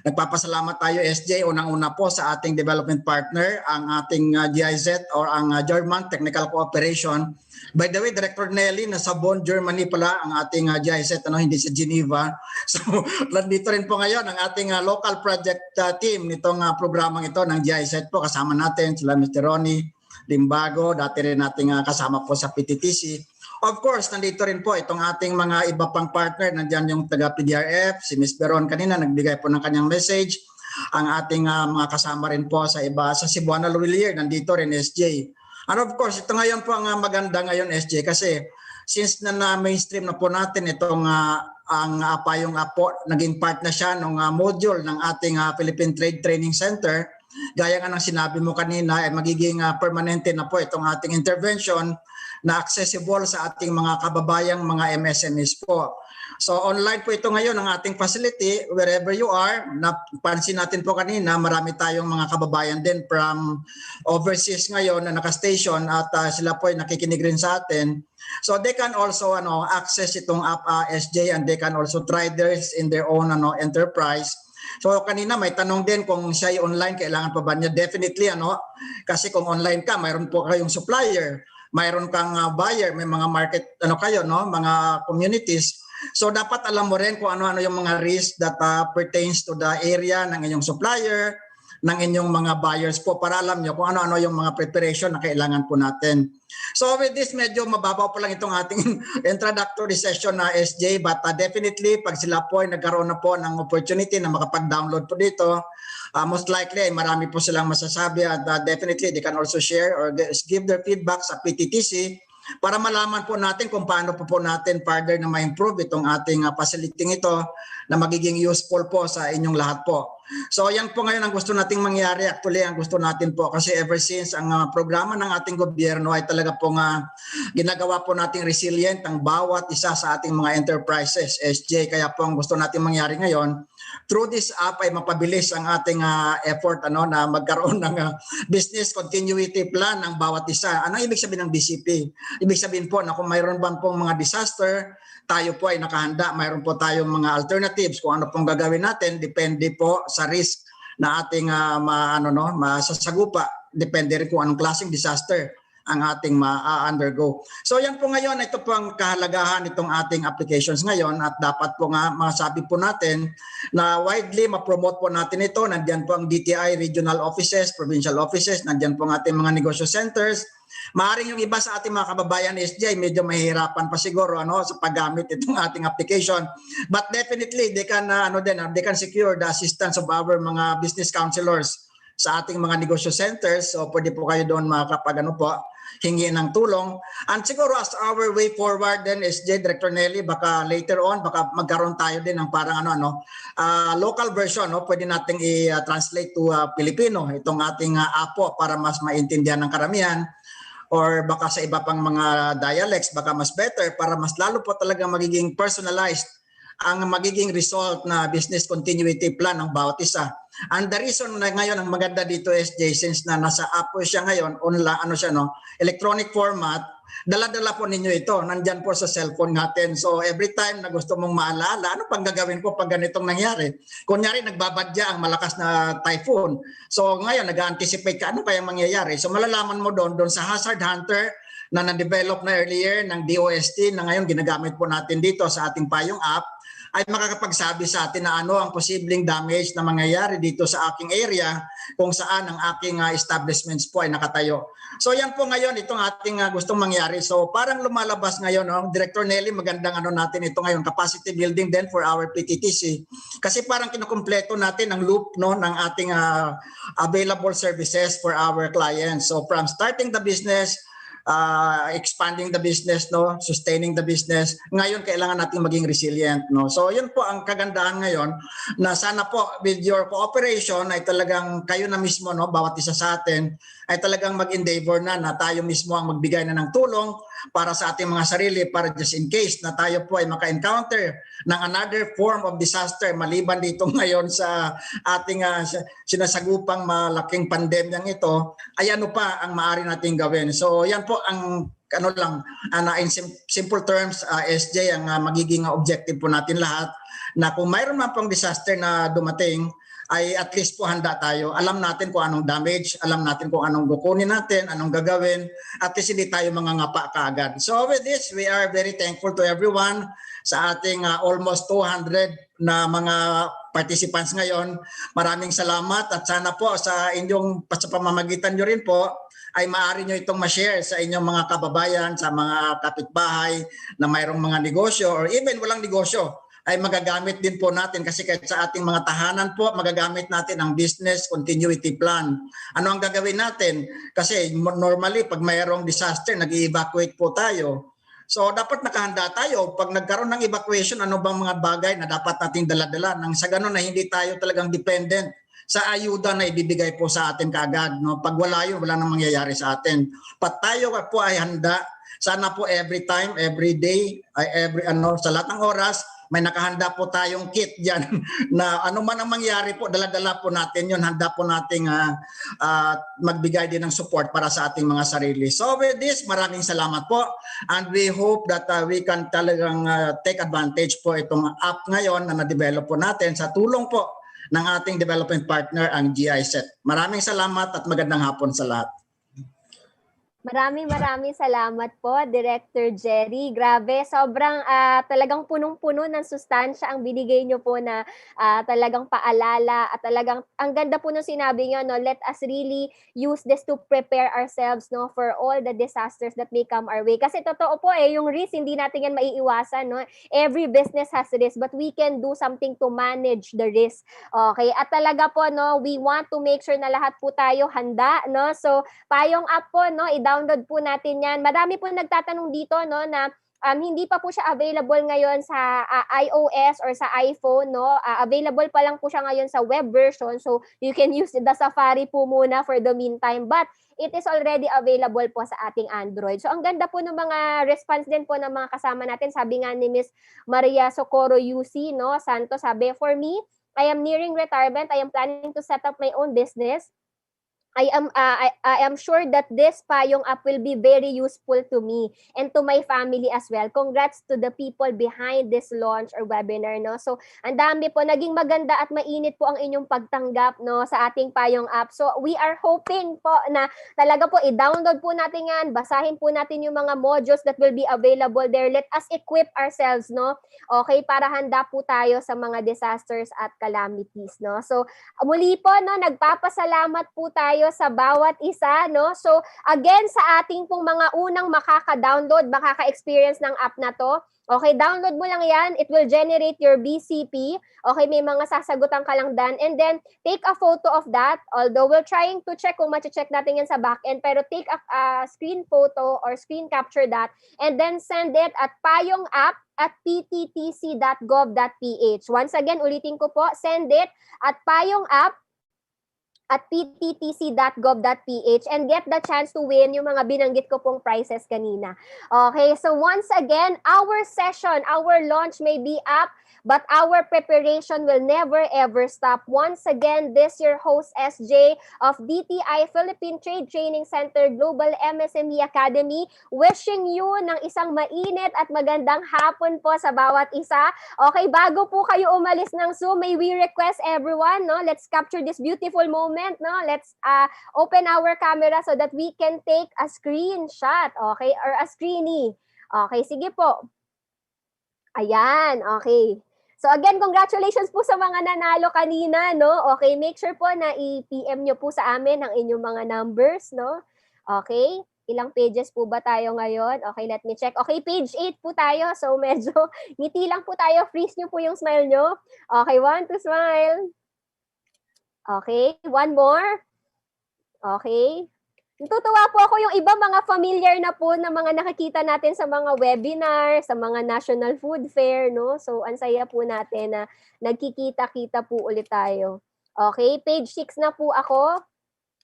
nagpapasalamat tayo, SJ, unang-una po sa ating development partner, ang ating GIZ or ang German Technical Cooperation. By the way, Director Nelly, nasa Bonn, Germany pala ang ating GIZ, hindi sa Geneva. So nandito rin po ngayon ang ating local project team nitong programang ito ng GIZ po. Kasama natin sila Mr. Ronnie Limbago, dati rin nating kasama po sa PTTC. Of course, nandito rin po itong ating mga iba pang partner. Nandiyan yung taga-PDRF, si Ms. Beron kanina, nagbigay po ng kanyang message. Ang ating mga kasama rin po sa iba, sa Cebuana Luwilier, nandito rin SJ. And of course, ito ngayon po ang maganda ngayon, SJ, kasi since na mainstream na po natin itong ang Payong App po, naging part na siya ng module ng ating Philippine Trade Training Center. Gaya nga ng sinabi mo kanina, magiging permanente na po itong ating intervention na accessible sa ating mga kababayang mga MSMEs po. So online po ito ngayon ang ating facility wherever you are. Napansin natin po kanina, marami tayong mga kababayan din from overseas ngayon na naka-station at sila po ay nakikinig rin sa atin. So they can also access itong app SJ, and they can also try this in their own enterprise. So kanina may tanong din kung siya ay online, kailangan pa ba niya? Definitely kasi kung online ka, mayroon po kayong supplier, mayroon kang buyer, may mga market kayo, mga communities. So dapat alam mo rin kung ano-ano yung mga risk that pertains to the area ng inyong supplier, ng inyong mga buyers po, para alam nyo kung ano-ano yung mga preparation na kailangan po natin. So with this, medyo mababaw pa lang itong ating introductory session na SJ, but definitely pag sila po ay nagkaroon na po ng opportunity na makapag-download po dito, most likely ay marami po silang masasabi at definitely they can also share or give their feedback sa PTTC para malaman po natin kung paano po natin further na ma-improve itong ating facility ito na magiging useful po sa inyong lahat po. So yan po ngayon ang gusto nating mangyari. Actually, ang gusto natin po kasi ever since ang programa ng ating gobyerno ay talaga pong ginagawa po nating resilient ang bawat isa sa ating mga enterprises, SJ. Kaya po ang gusto nating mangyari ngayon, through this app ay mapabilis ang ating effort na magkaroon ng business continuity plan ng bawat isa. Ano ibig sabihin ng BCP? Ibig sabihin po na kung mayroon ba pong mga disaster, tayo po ay nakahanda. Mayroon po tayong mga alternatives kung ano pong gagawin natin, depende po sa risk na ating masasagupa. Depende rin kung anong klaseng disaster ang ating ma-undergo. So yan po ngayon, ito po ang kahalagahan itong ating applications ngayon at dapat po nga masabi po natin na widely ma-promote po natin ito. Nandiyan po ang DTI regional offices, provincial offices, nandiyan po ang ating mga negosyo centers. Maaring yung iba sa ating mga kababayan SJ medyo mahihirapan pa siguro sa paggamit itong ating application. But definitely they can they can secure the assistance of our mga business counselors sa ating mga negosyo centers. So pwede po kayo doon hingi ng tulong. And siguro as our way forward then SJ, Director Nelly, baka later on baka magkaroon tayo din ng parang local version, pwede nating i-translate to Filipino itong ating app po para mas maintindihan ng karamihan. Or baka sa iba pang mga dialects, baka mas better para mas lalo po talaga magiging personalized ang magiging result na business continuity plan ng bawat isa. And the reason na ngayon ang maganda dito SJ, since na nasa app po siya ngayon, online, electronic format, dala-dala po ninyo ito, nandyan po sa cellphone natin. So every time na gusto mong maalala, ano pang gagawin ko pag ganitong nangyari? Kunyari nagbabadya ang malakas na typhoon. So ngayon nag-anticipate ka, ano kaya mangyayari? So malalaman mo doon sa Hazard Hunter na na-develop na earlier ng DOST na ngayon ginagamit po natin dito sa ating Payong App, ay makakapagsabi sa atin na ano ang posibleng damage na mangyayari dito sa aking area kung saan ang aking establishments po ay nakatayo. So yan po ngayon itong ating gustong mangyari. So parang lumalabas ngayon, Director Nelly, magandang natin ito ngayon, capacity building then for our PTTC. Kasi parang kinukumpleto natin ang loop ng ating available services for our clients. So from starting the business expanding the business, no, sustaining the business. Ngayon kailangan nating maging resilient, no. So yun po ang kagandahan ngayon, na sana po with your cooperation ay talagang kayo na mismo, no, bawat isa sa atin ay talagang mag-endeavor na tayo mismo ang magbigay na ng tulong para sa ating mga sarili, para just in case na tayo po ay maka-encounter ng another form of disaster maliban dito ngayon sa ating sinasagupang malaking pandemyang ito, ay ano pa ang maaari nating gawin. So yan po ang in simple terms, SJ, ang magiging objective po natin lahat, na kung mayroon man pong disaster na dumating, ay at least po handa tayo. Alam natin kung anong damage, alam natin kung anong kukunin natin, anong gagawin, at least hindi tayo mangangapa kaagad. So with this, we are very thankful to everyone sa ating almost 200 na mga participants ngayon. Maraming salamat at sana po sa inyong sa pamamagitan nyo rin po ay maaari nyo itong ma-share sa inyong mga kababayan, sa mga kapitbahay na mayroong mga negosyo or even walang negosyo, ay magagamit din po natin kasi kahit sa ating mga tahanan po, magagamit natin ang business continuity plan. Ano ang gagawin natin? Kasi normally pag mayroong disaster, nag-evacuate po tayo. So dapat nakahanda tayo. Pag nagkaroon ng evacuation, ano bang mga bagay na dapat nating dala-dala nang sa ganun na hindi tayo talagang dependent sa ayuda na ibibigay po sa atin kaagad. No? Pag wala yun, wala nang mangyayari sa atin. Pat tayo po ay handa. Sana po every time, every day, sa lahat ng oras, may nakahanda po tayong kit dyan na ano man ang mangyari po, dala-dala po natin yun. Handa po nating magbigay din ng support para sa ating mga sarili. So with this, maraming salamat po. And we hope that we can talagang take advantage po itong app ngayon na na-develop po natin sa tulong po ng ating development partner, ang GIZ. Maraming salamat at magandang hapon sa lahat. Maraming salamat po, Director Jerry. Grabe, sobrang talagang punong-puno ng sustansya ang binigay niyo po na talagang paalala at talagang ang ganda po ng sinabi niyo, no, let us really use this to prepare ourselves, no, for all the disasters that may come our way. Kasi totoo po yung risk hindi natin yan maiiwasan, no. Every business has risk but we can do something to manage the risk. Okay? At talaga po, no, we want to make sure na lahat po tayo handa, no. So, Payong App po, no, download po natin yan. Marami po nagtatanong dito, no, na hindi pa po siya available ngayon sa iOS or sa iPhone, no. Available pa lang po siya ngayon sa web version. So you can use the Safari po muna for the meantime. But it is already available po sa ating Android. So ang ganda po ng mga response din po ng mga kasama natin. Sabi nga ni Miss Maria Socorro UC, no, Santos, sabi, for me, I am nearing retirement. I am planning to set up my own business. I am sure that this Payong App will be very useful to me and to my family as well. Congrats to the people behind this launch or webinar, no. So, ang dami po, naging maganda at mainit po ang inyong pagtanggap, no, sa ating Payong App. So, we are hoping po na talaga po i-download po natin yan, basahin po natin yung mga modules that will be available there. Let us equip ourselves, no. Okay, para handa po tayo sa mga disasters at calamities, no. So, muli po, no, nagpapasalamat po tayo sa bawat isa, no? So, again, sa ating pong mga unang makaka-download, makaka-experience ng app na to, okay, download mo lang yan. It will generate your BCP. Okay, may mga sasagutan ka lang dan. And then, take a photo of that. Although, we're trying to check kung ma-check natin yan sa backend. Pero take a screen photo or screen capture that. And then, send it at payongapp@pttc.gov.ph. Once again, ulitin ko po, send it at payongapp@pttc.gov.ph and get the chance to win yung mga binanggit ko pong prizes kanina. Okay, so once again, our session, our launch may be up, but our preparation will never ever stop. Once again, this your host SJ of DTI Philippine Trade Training Center Global MSME Academy, wishing you ng isang mainit at magandang hapon po sa bawat isa. Okay, bago po kayo umalis ng Zoom, may we request everyone, no, let's capture this beautiful moment, no, let's open our camera so that we can take a screenshot, okay, or a screenie. Okay, sige po. Ayan, okay. So again, congratulations po sa mga nanalo kanina, no? Okay, make sure po na i-PM nyo po sa amin ang inyong mga numbers, no? Okay, ilang pages po ba tayo ngayon? Okay, let me check. Okay, page 8 po tayo. So medyo ngiti lang po tayo. Freeze nyo po yung smile nyo. Okay, 1, 2, smile. Okay, one more. Okay. Natutuwa po ako yung iba mga familiar na po na mga nakikita natin sa mga webinar, sa mga National Food Fair, no? So, ang saya po natin na nagkikita-kita po ulit tayo. Okay, page 6 na po ako.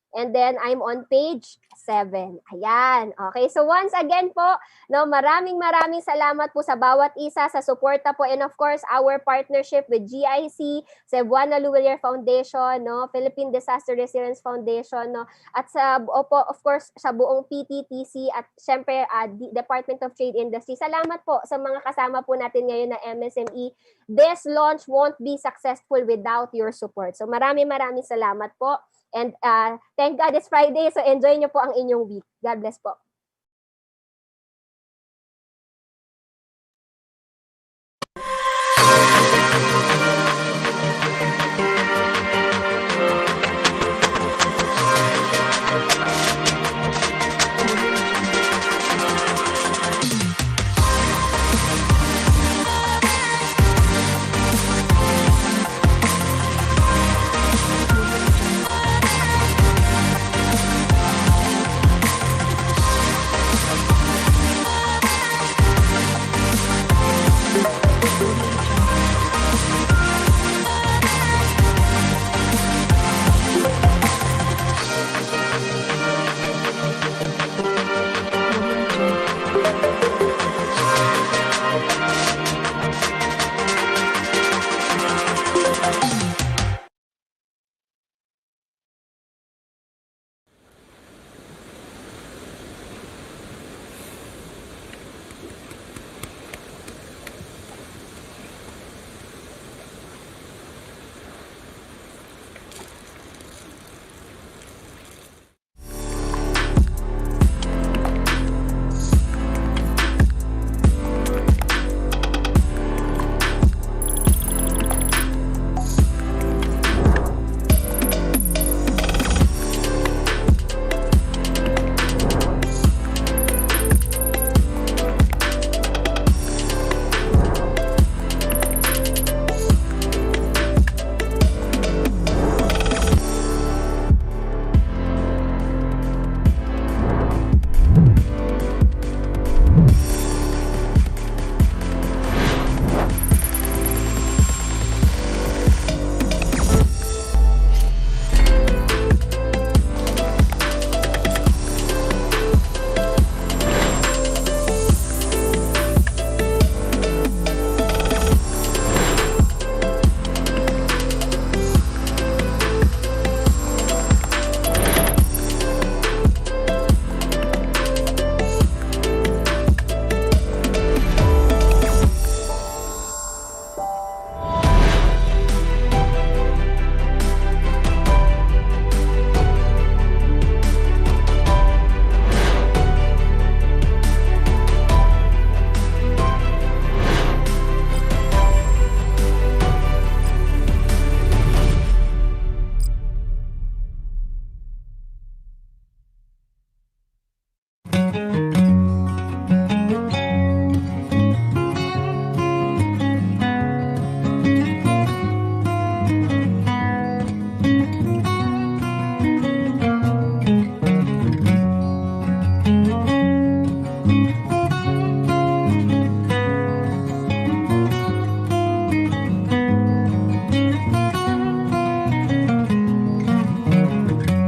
And then I'm on page 7. Ayan. Okay. So once again po, no, maraming salamat po sa bawat isa sa suporta po, and of course our partnership with GIC, Cebuana Luwilier Foundation, no, Philippine Disaster Resilience Foundation, no, at sa of course sa buong PTTC at syempre Department of Trade Industry. Salamat po sa mga kasama po natin ngayon na MSME. This launch won't be successful without your support. So maraming salamat po. And thank God it's Friday, so enjoy nyo po ang inyong week. God bless po.